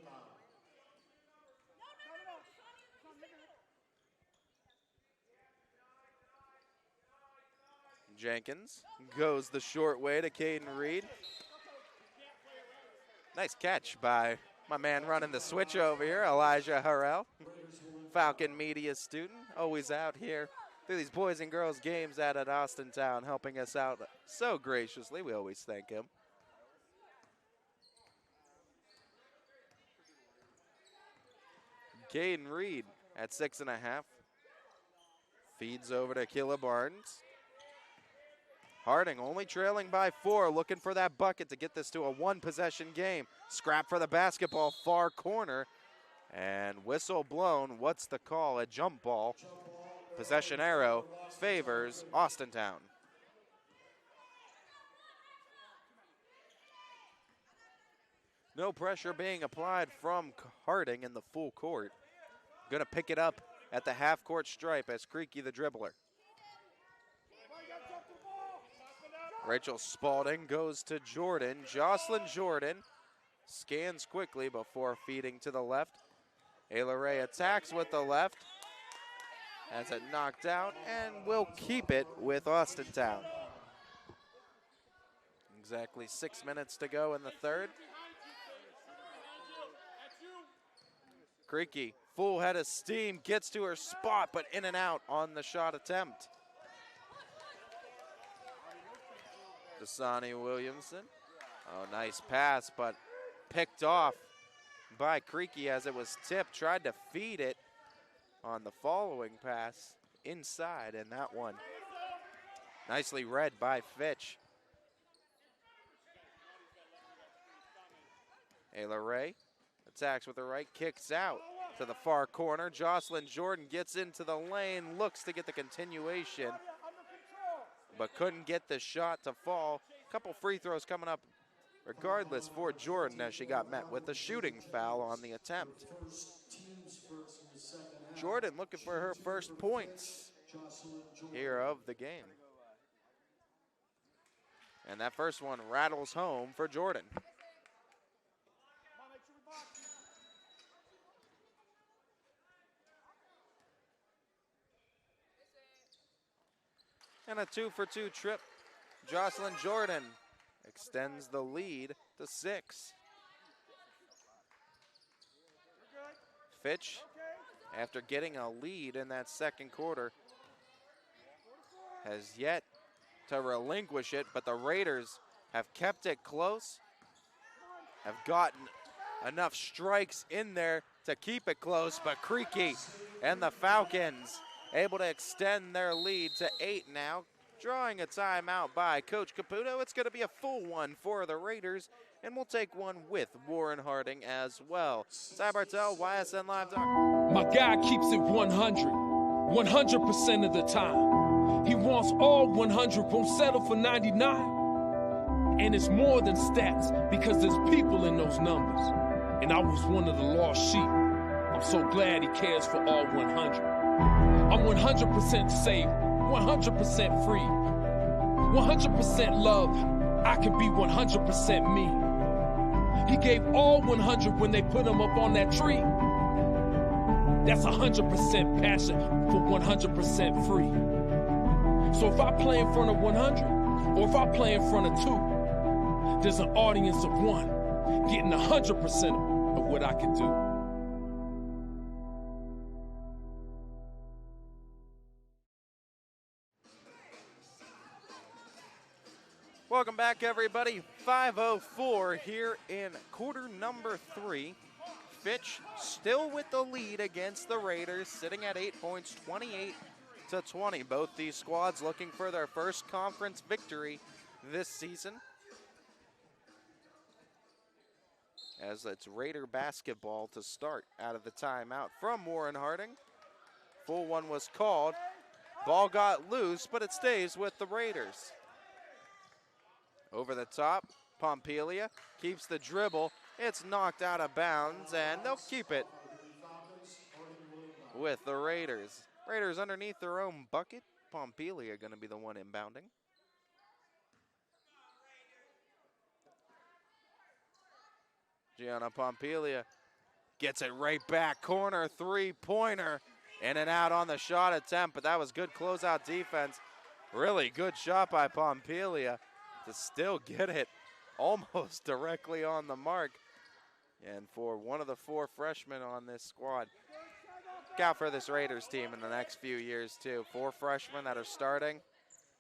Jenkins goes the short way to Caden Reed. Nice catch by my man running the switch over here, Elijah Harrell. Falcon media student, always out here through these boys and girls games out at Austintown, helping us out so graciously. We always thank him. Caden Reed at 6.5. Feeds over to Killa Barnes. Harding only trailing by 4, looking for that bucket to get this to a one-possession game. Scrap for the basketball, far corner, and whistle blown. What's the call? A jump ball. Possession arrow favors Austintown. No pressure being applied from Harding in the full court. Gonna pick it up at the half-court stripe as Creaky the dribbler. Rachel Spalding goes to Jordan. Jocelyn Jordan scans quickly before feeding to the left. Ayla Ray attacks with the left. Has it knocked out and will keep it with Austintown. Exactly 6 minutes to go in the third. Creaky, full head of steam, gets to her spot, but in and out on the shot attempt. Dasani Williamson. Oh, nice pass, but picked off by Creaky as it was tipped. Tried to feed it on the following pass inside, and that one nicely read by Fitch. Ayla Ray attacks with the right, kicks out to the far corner. Jocelyn Jordan gets into the lane, looks to get the continuation, but couldn't get the shot to fall. A couple free throws coming up regardless for Jordan as she got met with a shooting foul on the attempt. Jordan looking for her first points here of the game. And that first one rattles home for Jordan. And a 2-for-2 trip. Jocelyn Jordan extends the lead to 6. Fitch, after getting a lead in that second quarter, has yet to relinquish it, but the Raiders have kept it close, have gotten enough strikes in there to keep it close, but Creaky and the Falcons able to extend their lead to 8 now. Drawing a timeout by Coach Caputo. It's going to be a full one for the Raiders, and we'll take one with Warren Harding as well. Ty Bartel, YSN Live. My guy keeps it 100% of the time. He wants all 100, won't settle for 99. And it's more than stats, because there's people in those numbers. And I was one of the lost sheep. I'm so glad he cares for all 100. I'm 100% safe, 100% free, 100% love. I can be 100% me. He gave all 100 when they put him up on that tree. That's 100% passion for 100% free. So if I play in front of 100, or if I play in front of 2, there's an audience of 1 getting 100% of what I can do. Welcome back, everybody. 5:04 here in quarter number 3. Fitch still with the lead against the Raiders, sitting at 8 points, 28-20. Both these squads looking for their first conference victory this season. As it's Raider basketball to start out of the timeout from Warren Harding. Full one was called. Ball got loose, but it stays with the Raiders. Over the top, Pompelia keeps the dribble. It's knocked out of bounds, and they'll keep it with the Raiders. Raiders underneath their own bucket. Pompelia going to be the one inbounding. Gianna Pompelia gets it right back. Corner three-pointer. In and out on the shot attempt, but that was good closeout defense. Really good shot by Pompelia to still get it almost directly on the mark. And for one of the 4 freshmen on this squad, look out for this Raiders team in the next few years too. 4 freshmen that are starting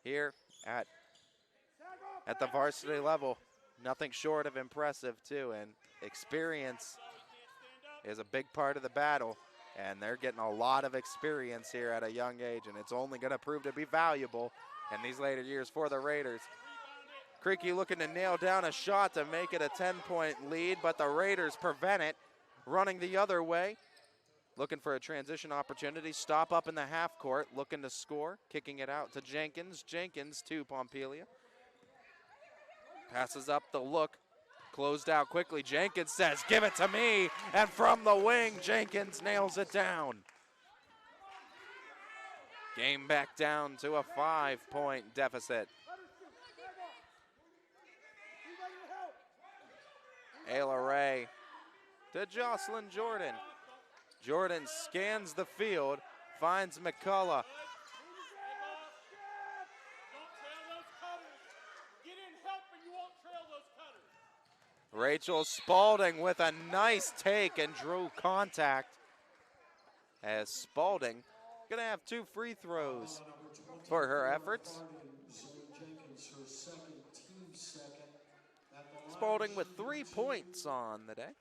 here at the varsity level. Nothing short of impressive too, and experience is a big part of the battle. And they're getting a lot of experience here at a young age, and it's only going to prove to be valuable in these later years for the Raiders. Creaky looking to nail down a shot to make it a 10-point lead, but the Raiders prevent it. Running the other way, looking for a transition opportunity. Stop up in the half court, looking to score. Kicking it out to Jenkins. Jenkins to Pompelia. Passes up the look. Closed out quickly. Jenkins says, "Give it to me." And from the wing, Jenkins nails it down. Game back down to a 5-point deficit. Ayla Ray to Jocelyn Jordan. Jordan scans the field, finds McCullough. Rachel Spalding with a nice take and drew contact, as Spalding gonna have 2 free throws for her efforts. Spalding with 3 points on the day.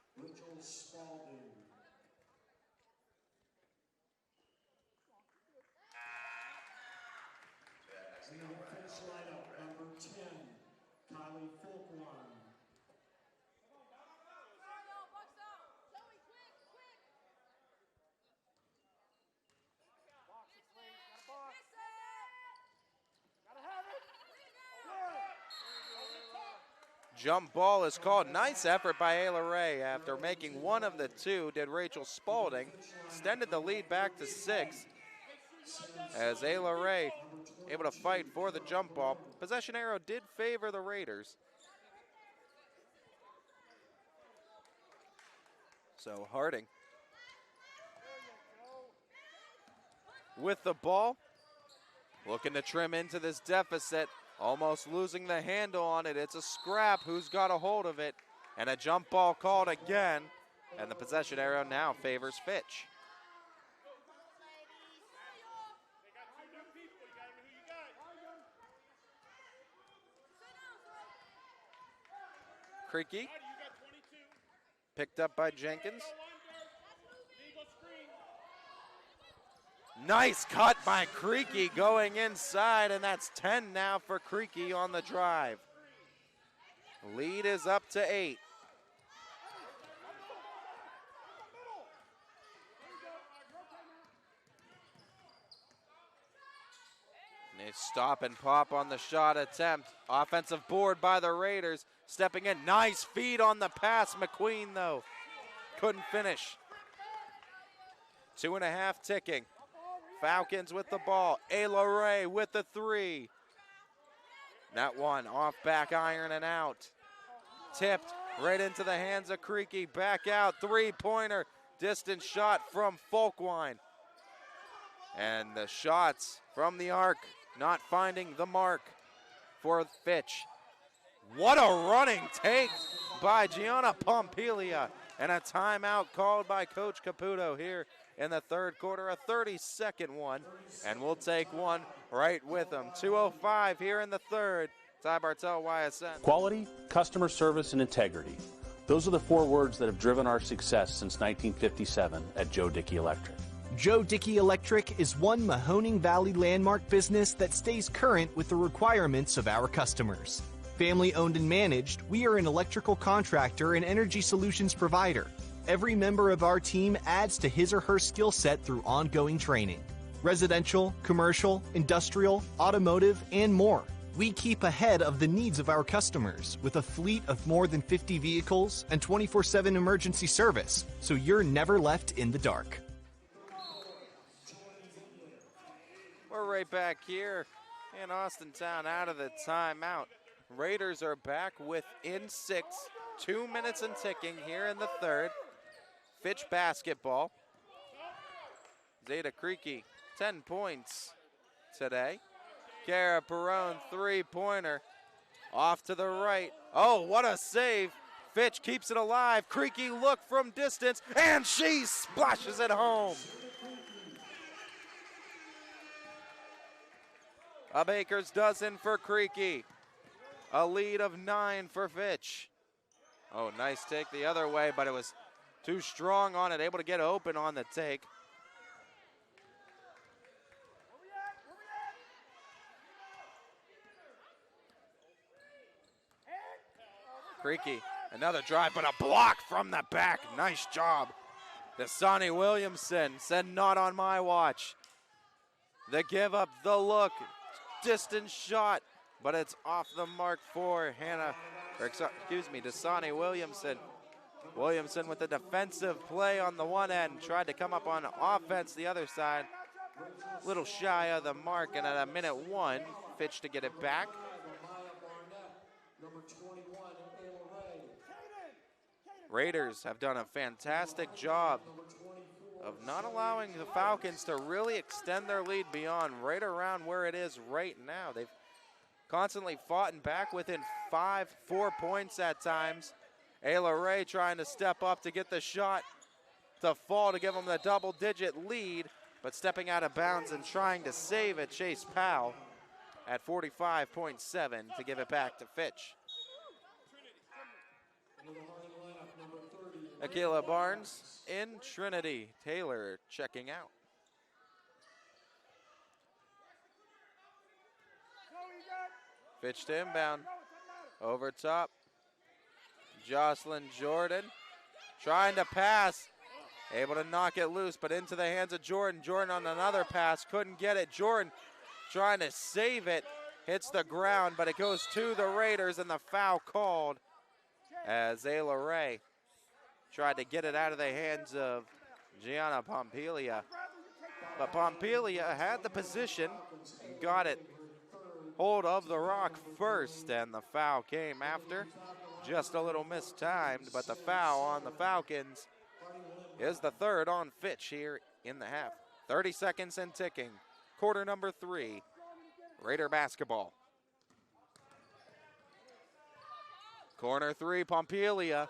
Jump ball is called. Nice effort by Ayla Ray. After making one of the 2, did Rachel Spalding. Extended the lead back to 6. As Ayla Ray able to fight for the jump ball. Possession arrow did favor the Raiders. So Harding with the ball. Looking to trim into this deficit. Almost losing the handle on it. It's a scrap. Who's got a hold of it? And a jump ball called again. And the possession arrow now favors Fitch. Creaky. Picked up by Jenkins. Nice cut by Creaky going inside, and that's 10 now for Creaky on the drive. Lead is up to 8. And they stop and pop on the shot attempt. Offensive board by the Raiders. Stepping in, nice feed on the pass. McQueen, though, couldn't finish. 2.5 ticking. Falcons with the ball. Ayla Ray with the three. That one off back iron and out. Tipped right into the hands of Creaky. Back out, three-pointer. Distant shot from Folkwine. And the shots from the arc not finding the mark for Fitch. What a running take by Gianna Pompilia. And a timeout called by Coach Caputo here in the third quarter, a 30-second one. And we'll take one right with them. 2:05 here in the third. Ty Bartel, YSN. Quality, customer service, and integrity. Those are the four words that have driven our success since 1957 at Joe Dickey Electric. Joe Dickey Electric is one Mahoning Valley landmark business that stays current with the requirements of our customers. Family owned and managed, we are an electrical contractor and energy solutions provider. Every member of our team adds to his or her skill set through ongoing training. Residential, commercial, industrial, automotive, and more. We keep ahead of the needs of our customers with a fleet of more than 50 vehicles and 24/7 emergency service, so you're never left in the dark. We're right back here in Austintown out of the timeout. Raiders are back within 6, 2 minutes and ticking here in the third. Fitch basketball. Zeta Creaky, 10 points today. Kara Perrone, three-pointer. Off to the right. Oh, what a save. Fitch keeps it alive. Creaky look from distance, and she splashes it home. A baker's dozen for Creaky. A lead of 9 for Fitch. Oh, nice take the other way, but it was too strong on it, able to get open on the take. Creaky, another drive, but a block from the back. Nice job. Dasani Williamson said, not on my watch. The give up, the look, distance shot, but it's off the mark for Dasani Williamson. Williamson with the defensive play on the one end, tried to come up on offense the other side. Little shy of the mark, and at a minute 1, Fitch to get it back. Raiders have done a fantastic job of not allowing the Falcons to really extend their lead beyond right around where it is right now. They've constantly fought and back within 4 points at times. Ayla Ray trying to step up to get the shot to fall to give them the double-digit lead, but stepping out of bounds and trying to save it. Chase Powell at 45.7 to give it back to Fitch. Akila Barnes in Trinity. Taylor checking out. Fitch to inbound. Over top. Jocelyn Jordan trying to pass. Able to knock it loose, but into the hands of Jordan. Jordan on another pass. Couldn't get it. Jordan trying to save it. Hits the ground, but it goes to the Raiders, and the foul called as Ayla Ray tried to get it out of the hands of Gianna Pompilia. But Pompilia had the position and got it hold of the rock first, and the foul came after. Just a little mistimed, but the foul on the Falcons is the third on Fitch here in the half. 30 seconds and ticking. Quarter number 3. Raider basketball. Corner 3, Pompilia.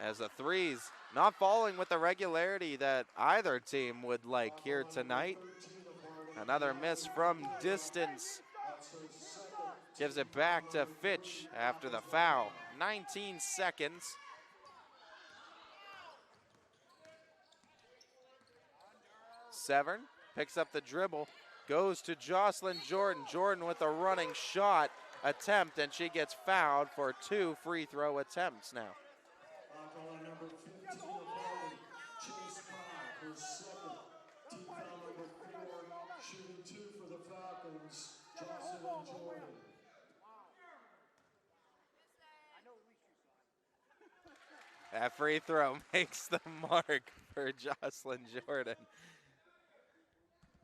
As the threes not falling with the regularity that either team would like here tonight. Another miss from distance. Gives it back to Fitch after the foul. 19 seconds. Severn picks up the dribble. Goes to Jocelyn Jordan. Jordan with a running shot attempt, and she gets fouled for 2 free throw attempts now. That free throw makes the mark for Jocelyn Jordan.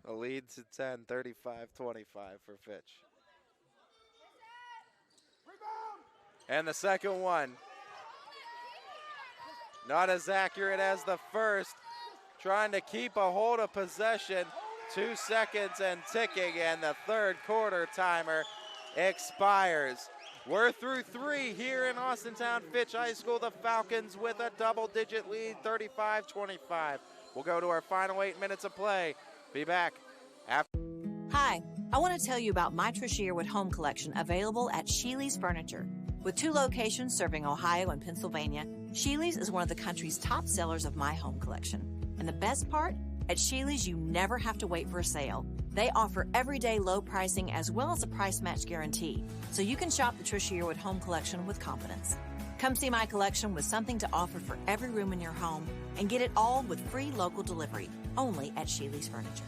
The lead to 10, 35-25 for Fitch. And the second one, not as accurate as the first. Trying to keep a hold of possession. 2 seconds and ticking, and the third quarter timer expires. We're through 3 here in Austintown Fitch High School. The Falcons with a double-digit lead, 35-25. We'll go to our final 8 minutes of play. Be back after. Hi, I want to tell you about my Trish Yearwood home collection available at Sheely's Furniture. With 2 locations serving Ohio and Pennsylvania, Sheely's is one of the country's top sellers of my home collection. And the best part? At Sheely's, you never have to wait for a sale. They offer everyday low pricing as well as a price match guarantee, so you can shop the Trish Yearwood home collection with confidence. Come see my collection with something to offer for every room in your home and get it all with free local delivery, only at Sheely's Furniture.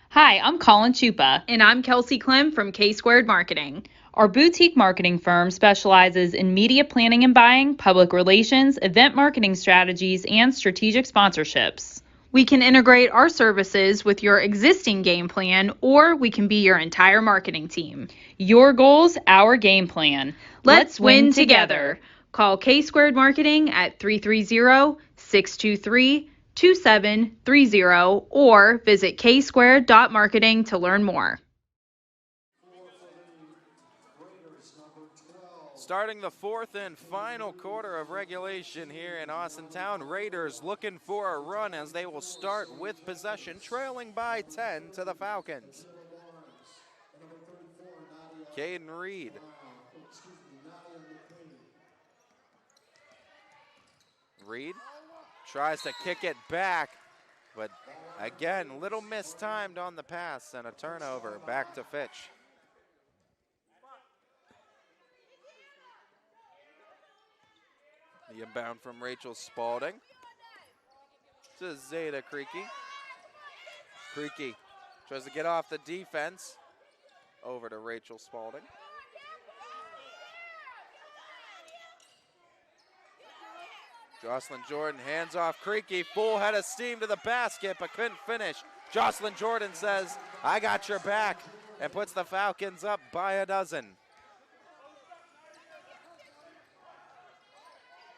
Hi, I'm Colin Chupa. And I'm Kelsey Clem from K-Squared Marketing. Our boutique marketing firm specializes in media planning and buying, public relations, event marketing strategies, and strategic sponsorships. We can integrate our services with your existing game plan, or we can be your entire marketing team. Your goals, our game plan. Let's win together. Call K-Squared Marketing at 330-623-2730 or visit ksquared.marketing to learn more. Starting the 4th and final quarter of regulation here in Austintown, Raiders looking for a run as they will start with possession, trailing by 10 to the Falcons. Caden Reed. Reed tries to kick it back, but again, little mistimed on the pass and a turnover back to Fitch. The inbound from Rachel Spalding to Zeta Creaky. Creaky tries to get off the defense. Over to Rachel Spalding. Jocelyn Jordan hands off Creaky. Full head of steam to the basket, but couldn't finish. Jocelyn Jordan says, I got your back, and puts the Falcons up by a dozen.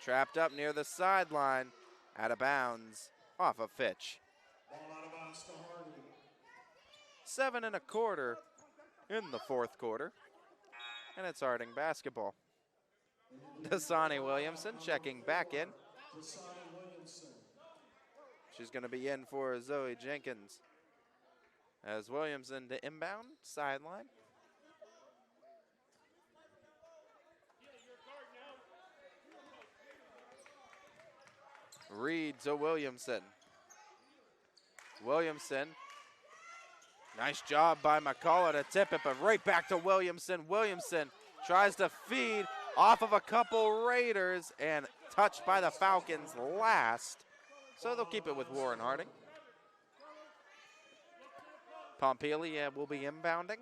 Trapped up near the sideline, out of bounds, off of Fitch. 7 1/4 in the 4th quarter, and it's Harding basketball. Dasani Williamson checking back in. She's going to be in for Zoe Jenkins. As Williamson to inbound, sideline. Reed to Williamson. Williamson, nice job by McCullough to tip it, but right back to Williamson. Williamson tries to feed off of a couple Raiders and touched by the Falcons last. So they'll keep it with Warren Harding. Pompelia will be inbounding.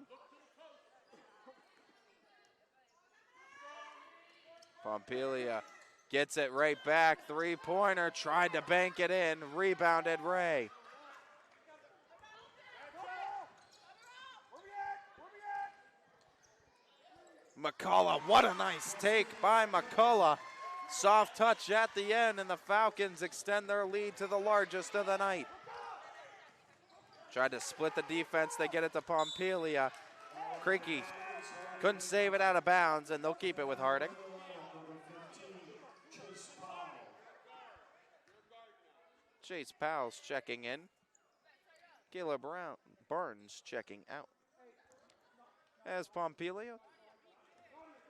Pompelia gets it right back. 3-pointer, tried to bank it in. Rebounded Ray. McCullough, what a nice take by McCullough. Soft touch at the end, and the Falcons extend their lead to the largest of the night. Tried to split the defense. They get it to Pompelia. Creaky couldn't save it out of bounds, and they'll keep it with Harding. Chase Powell's checking in. Kayla Barnes checking out. As Pompelia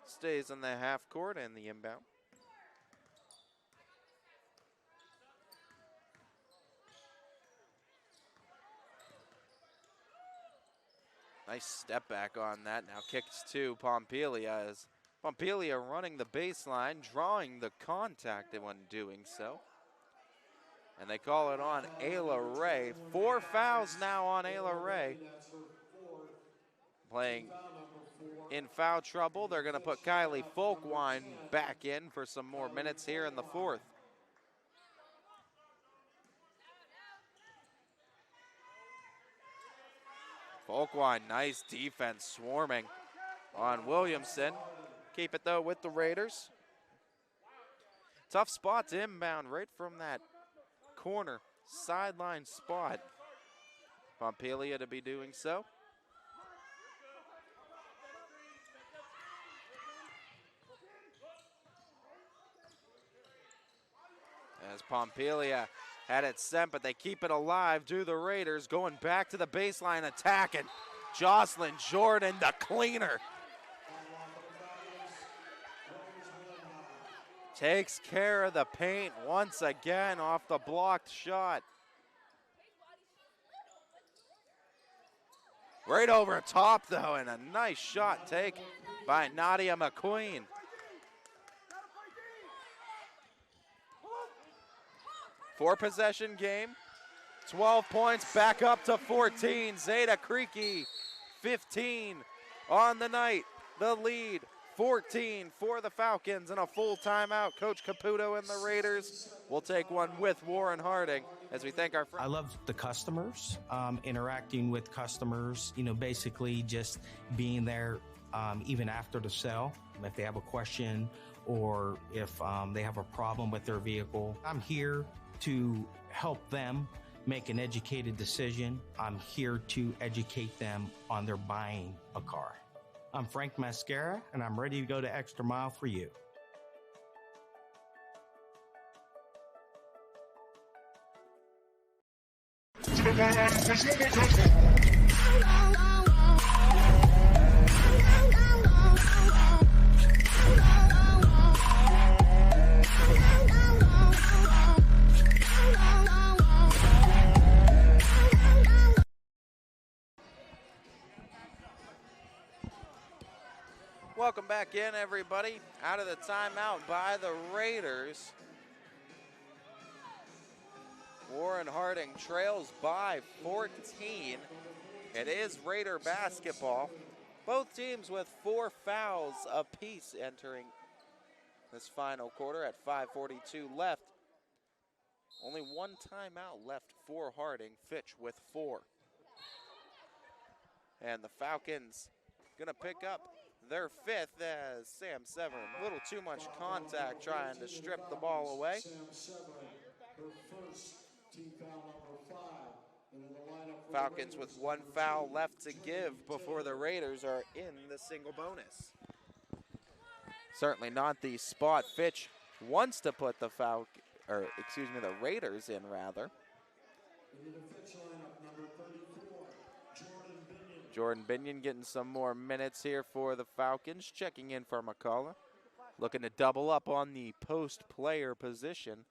stays in the half court and the inbound. Nice step back on that. Now kicks to Pompelia as Pompelia running the baseline, drawing the contact when doing so. And they call it on Ayla Ray. 4 fouls now on Ayla Ray. Playing in foul trouble. They're going to put Kylie Folkwine back in for some more minutes here in the 4th. Folkwine, nice defense, swarming on Williamson. Keep it, though, with the Raiders. Tough spot to inbound right from that corner sideline spot. Pompelia to be doing so. As Pompelia had it sent, but they keep it alive. Do the Raiders going back to the baseline attack, and Jocelyn Jordan, the cleaner, takes care of the paint once again off the blocked shot. Right over top, though, and a nice shot take by Nadia McQueen. Four-possession game, 12 points, back up to 14. Zeta Creaky, 15 on the night. The lead, 14 for the Falcons, and a full timeout. Coach Caputo and the Raiders will take one with Warren Harding as we thank our friends. I love the customers, interacting with customers, basically just being there even after the sale. If they have a question or if they have a problem with their vehicle, I'm here to help them make an educated decision. I'm here to educate them on their buying a car. I'm Frank Mascara, and I'm ready to go the extra mile for you. Welcome back in, everybody. Out of the timeout by the Raiders. Warren Harding trails by 14. It is Raider basketball. Both teams with 4 fouls apiece entering this final quarter at 5:42 left. Only one timeout left for Harding. Fitch with 4. And the Falcons gonna pick up their 5th as Sam Severin. A little too much contact trying to strip the ball away. Falcons with 1 foul left to give before the Raiders are in the single bonus. Certainly not the spot Fitch wants to put the the Raiders in, rather. Jordan Binion getting some more minutes here for the Falcons. Checking in for McCullough. Looking to double up on the post player position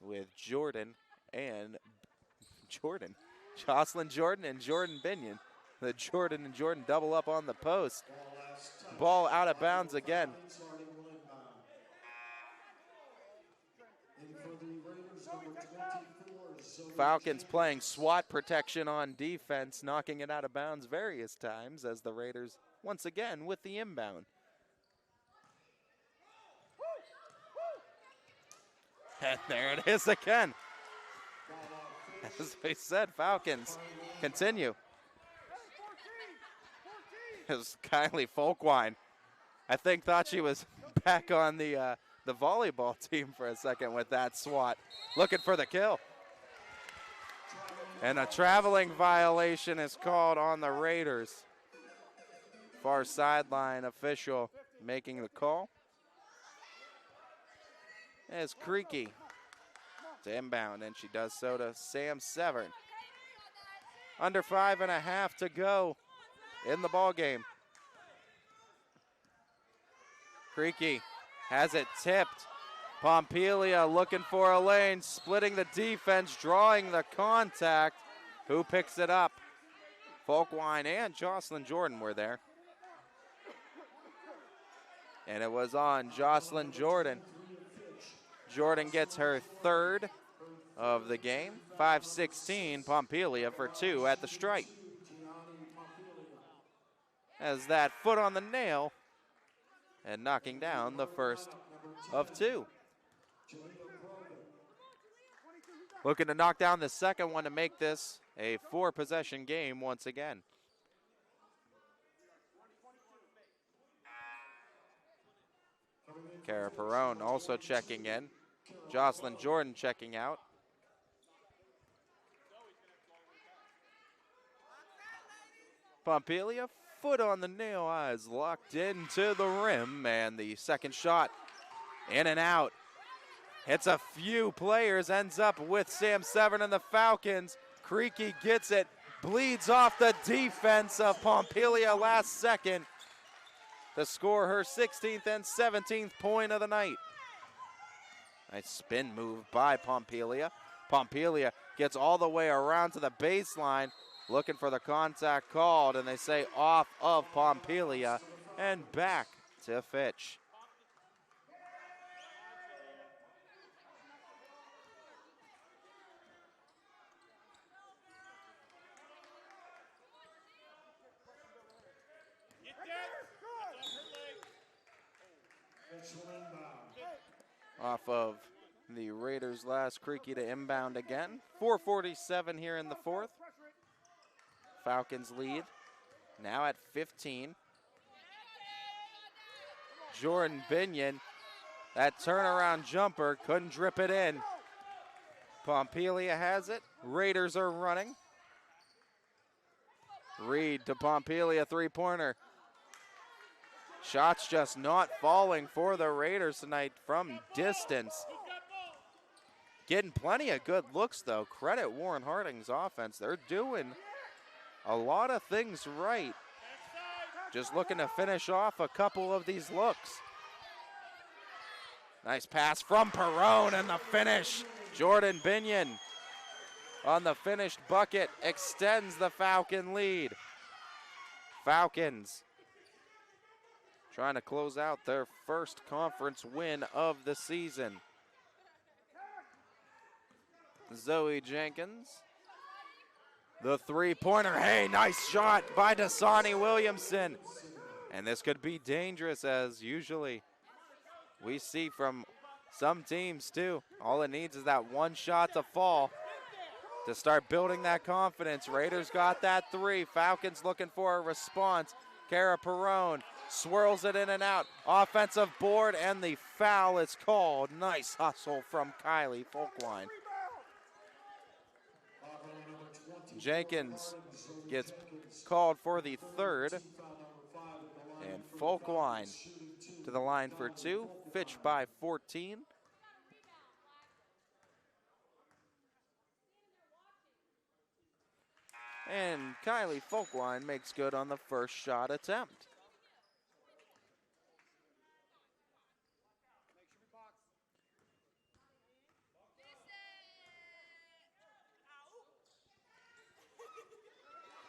with Jocelyn Jordan and Jordan Binion. The Jordan and Jordan double up on the post. Ball out of bounds again. Falcons playing SWAT protection on defense, knocking it out of bounds various times as the Raiders once again with the inbound. And there it is again. As we said, Falcons continue. It was Kylie Folkwine. I think thought she was back on the volleyball team for a second with that SWAT. Looking for the kill. And a traveling violation is called on the Raiders. Far sideline official making the call. As Creaky to inbound, and she does so to Sam Severn. Under 5.5 to go in the ball game. Creaky has it tipped. Pompelia looking for a lane, splitting the defense, drawing the contact. Who picks it up? Folkwine and Jocelyn Jordan were there. And it was on Jocelyn Jordan. Jordan gets her 3rd of the game. 5-16, Pompelia for 2 at the stripe. As that foot on the nail and knocking down the first of 2. Looking to knock down the second one to make this a 4-possession game once again. Kara Perrone also checking in. Jocelyn Jordan checking out. Pompelia, foot on the nail, eyes locked into the rim, and the second shot in and out. Hits a few players, ends up with Sam Severn and the Falcons. Creaky gets it, bleeds off the defense of Pompelia last second to score her 16th and 17th point of the night. Nice spin move by Pompelia. Pompelia gets all the way around to the baseline, looking for the contact called, and they say off of Pompelia and back to Fitch. Off of the Raiders' last, Creaky to inbound again. 4:47 here in the fourth. Falcons lead now at 15. Jordan Binion, that turnaround jumper, couldn't drip it in. Pompelia has it. Raiders are running. Reed to Pompelia, three-pointer. Shots just not falling for the Raiders tonight from distance. Getting plenty of good looks, though. Credit Warren Harding's offense. They're doing a lot of things right. Just looking to finish off a couple of these looks. Nice pass from Perrone, and the finish. Jordan Binion on the finished bucket extends the Falcon lead. Falcons trying to close out their first conference win of the season. Zoe Jenkins, the three-pointer. Hey, nice shot by Dasani Williamson. And this could be dangerous, as usually we see from some teams too. All it needs is that one shot to fall to start building that confidence. Raiders got that three. Falcons looking for a response. Kara Perrone swirls it in and out. Offensive board, and the foul is called. Nice hustle from Kylie Folkwine. Jenkins gets called for the third. And Folkwine to the line for two. Fitch by 14. And Kylie Folkwine makes good on the first shot attempt.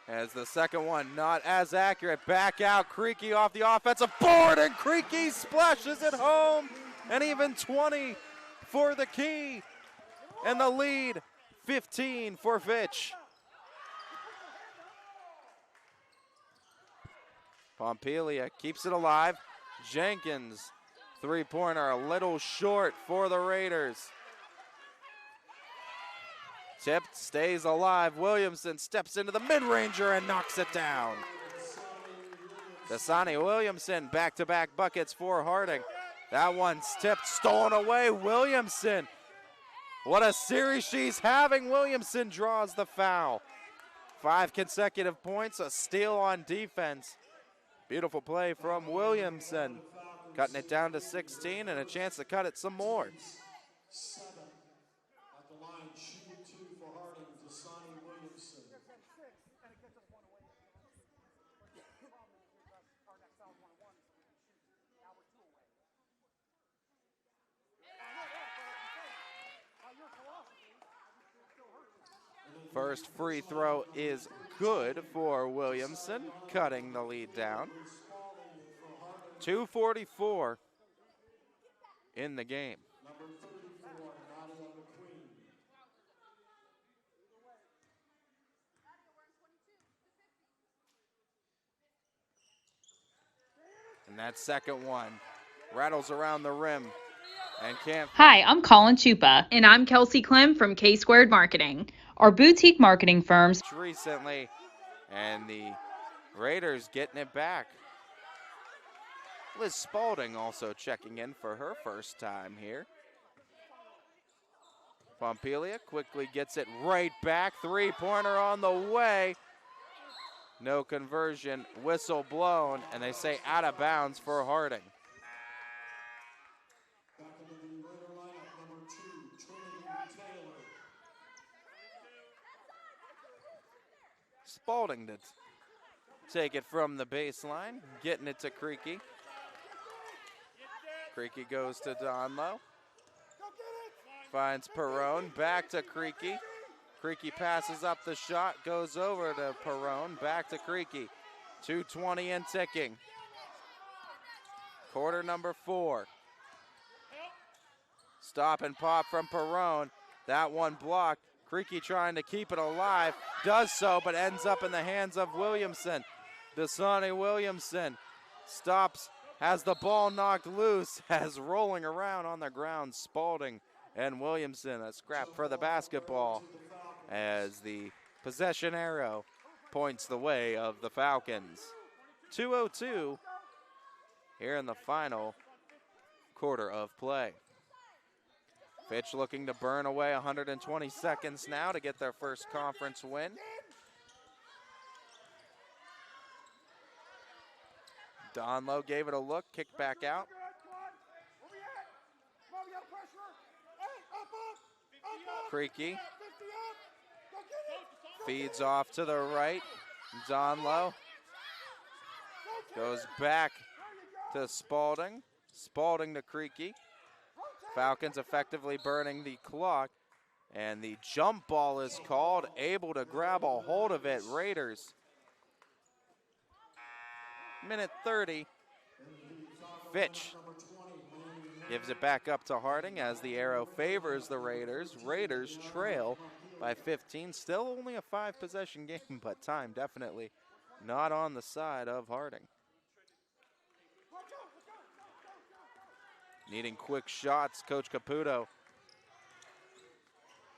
As the second one not as accurate. Back out, Creaky off the offensive board, and Creaky splashes it home. And even 20 for the key. And the lead, 15 for Fitch. Pompelia keeps it alive. Jenkins, three-pointer, a little short for the Raiders. Tipped, stays alive. Williamson steps into the mid-ranger and knocks it down. Dasani Williamson, back-to-back buckets for Harding. That one's tipped, stolen away. Williamson, what a series she's having. Williamson draws the foul. 5 consecutive points, a steal on defense. Beautiful play from Williamson. Cutting it down to 16 and a chance to cut it some more. First free throw is good for Williamson, cutting the lead down. 2:44 in the game. And that second one rattles around the rim and can't. Hi, I'm Colin Chupa. And I'm Kelsey Klim from K Squared Marketing. Our boutique marketing firms Recently, and the Raiders getting it back. Liz Spalding also checking in for her first time here. Pompelia quickly gets it right back. Three-pointer on the way. No conversion, whistle blown, and they say out of bounds for Harding. Spalding to take it from the baseline, getting it to Creaky. Creaky goes to Donlow. Finds Perrone, back to Creaky. Creaky passes up the shot, goes over to Perrone, back to Creaky. 2:20 and ticking. Quarter number 4. Stop and pop from Perrone. That one blocked. Creaky trying to keep it alive. Does so, but ends up in the hands of Williamson. Dasani Williamson stops, has the ball knocked loose, has rolling around on the ground. Spalding and Williamson, a scrap for the basketball as the possession arrow points the way of the Falcons. 2:02 here in the final quarter of play. Fitch looking to burn away 120 seconds now to get their first conference win. Donlow gave it a look, kicked back out. Creaky feeds off to the right. Donlow goes back to Spalding. Spalding to Creaky. Falcons effectively burning the clock, and the jump ball is called, able to grab a hold of it. Raiders. Minute 30. Fitch gives it back up to Harding as the arrow favors the Raiders. Raiders trail by 15. Still only a 5-possession game, but time definitely not on the side of Harding. Needing quick shots, Coach Caputo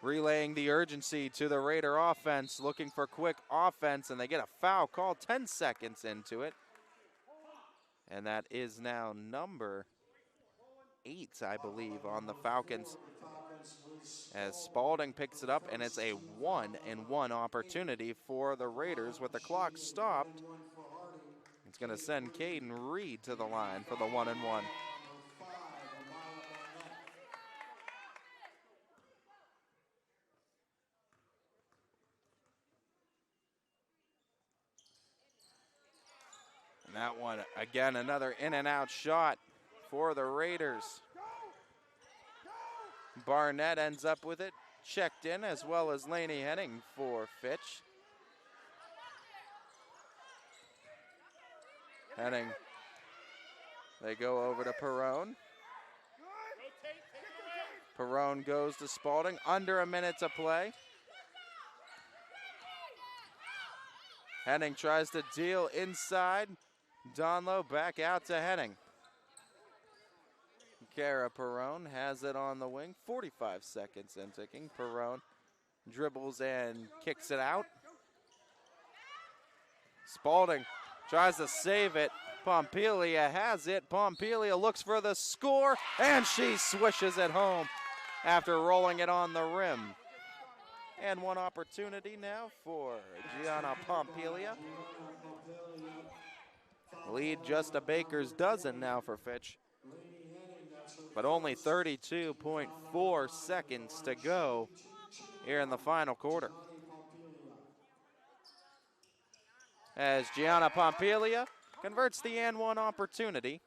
relaying the urgency to the Raider offense, looking for quick offense, and they get a foul called 10 seconds into it. And that is now number 8, I believe, on the Falcons, as Spalding picks it up, and it's a 1-and-1 opportunity for the Raiders with the clock stopped. It's going to send Caden Reed to the line for the 1-and-1. And that one, again, another in-and-out shot for the Raiders. Barnett ends up with it, checked in, as well as Laney Henning for Fitch. Henning, they go over to Perrone. Perrone goes to Spalding, under a minute to play. Henning tries to deal inside. Donlow back out to Henning. Kara Perrone has it on the wing. 45 seconds in ticking. Perrone dribbles and kicks it out. Spalding tries to save it. Pompelia has it. Pompelia looks for the score, and she swishes it home after rolling it on the rim. And one opportunity now for Gianna Pompelia. Lead just a baker's dozen now for Fitch. But only 32.4 seconds to go here in the final quarter. As Gianna Pompelia converts the and-one opportunity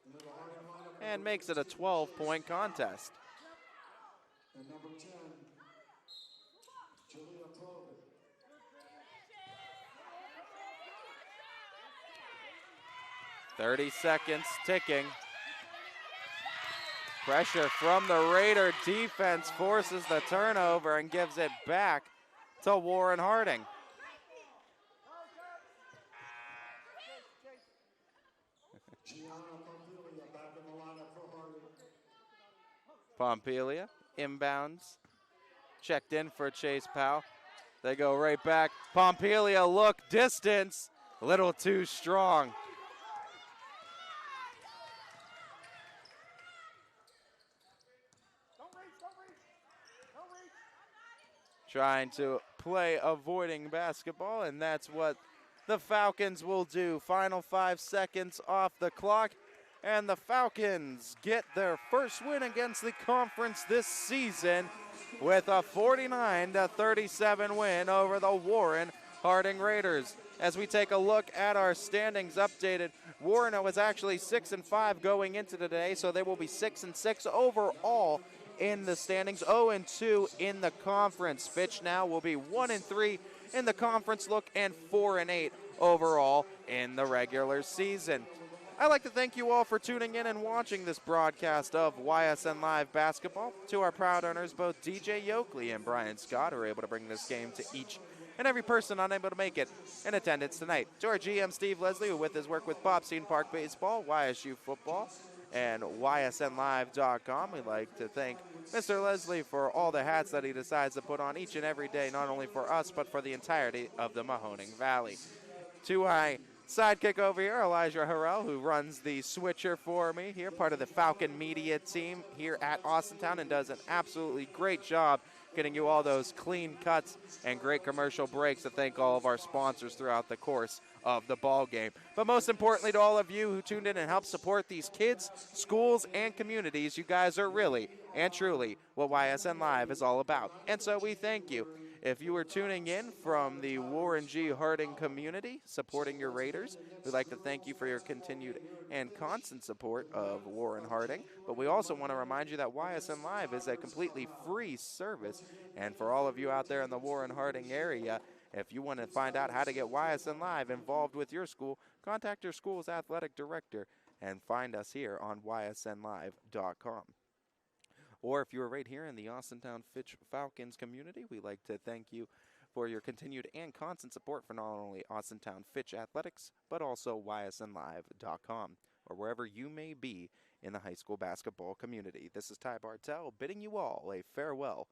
and makes it a 12-point contest. 30 seconds ticking. Pressure from the Raider defense forces the turnover and gives it back to Warren Harding. Pompelia inbounds. Checked in for Chase Powell. They go right back. Pompelia look, distance, a little too strong. trying to play avoiding basketball, and that's what the Falcons will do. Final 5 seconds off the clock, and the Falcons get their first win against the conference this season with a 49-37 win over the Warren Harding Raiders. As we take a look at our standings updated, Warren was actually 6-5 going into today, so they will be 6-6 overall in the standings, 0-2 in the conference. Fitch now will be 1-3 in the conference look and 4-8 overall in the regular season. I'd like to thank you all for tuning in and watching this broadcast of YSN Live Basketball. To our proud owners, both DJ Yoakley and Brian Scott, who are able to bring this game to each and every person unable to make it in attendance tonight. To our GM, Steve Leslie, who with his work with Bobstein Park Baseball, YSU Football, and YSNLive.com, we'd like to thank Mr. Leslie for all the hats that he decides to put on each and every day, not only for us, but for the entirety of the Mahoning Valley. To my sidekick over here, Elijah Harrell, who runs the switcher for me here, part of the Falcon Media team here at Austintown, and does an absolutely great job getting you all those clean cuts and great commercial breaks. To thank all of our sponsors throughout the course of the ball game. But most importantly, to all of you who tuned in and helped support these kids, schools, and communities, you guys are really and truly what YSN Live is all about. And so we thank you. If you are tuning in from the Warren G. Harding community supporting your Raiders, we'd like to thank you for your continued and constant support of Warren Harding. But we also want to remind you that YSN Live is a completely free service. And for all of you out there in the Warren Harding area, if you want to find out how to get YSN Live involved with your school, contact your school's athletic director and find us here on ysnlive.com. Or if you're right here in the Austintown Fitch Falcons community, we'd like to thank you for your continued and constant support for not only Austintown Fitch Athletics, but also ysnlive.com, or wherever you may be in the high school basketball community. This is Ty Bartell bidding you all a farewell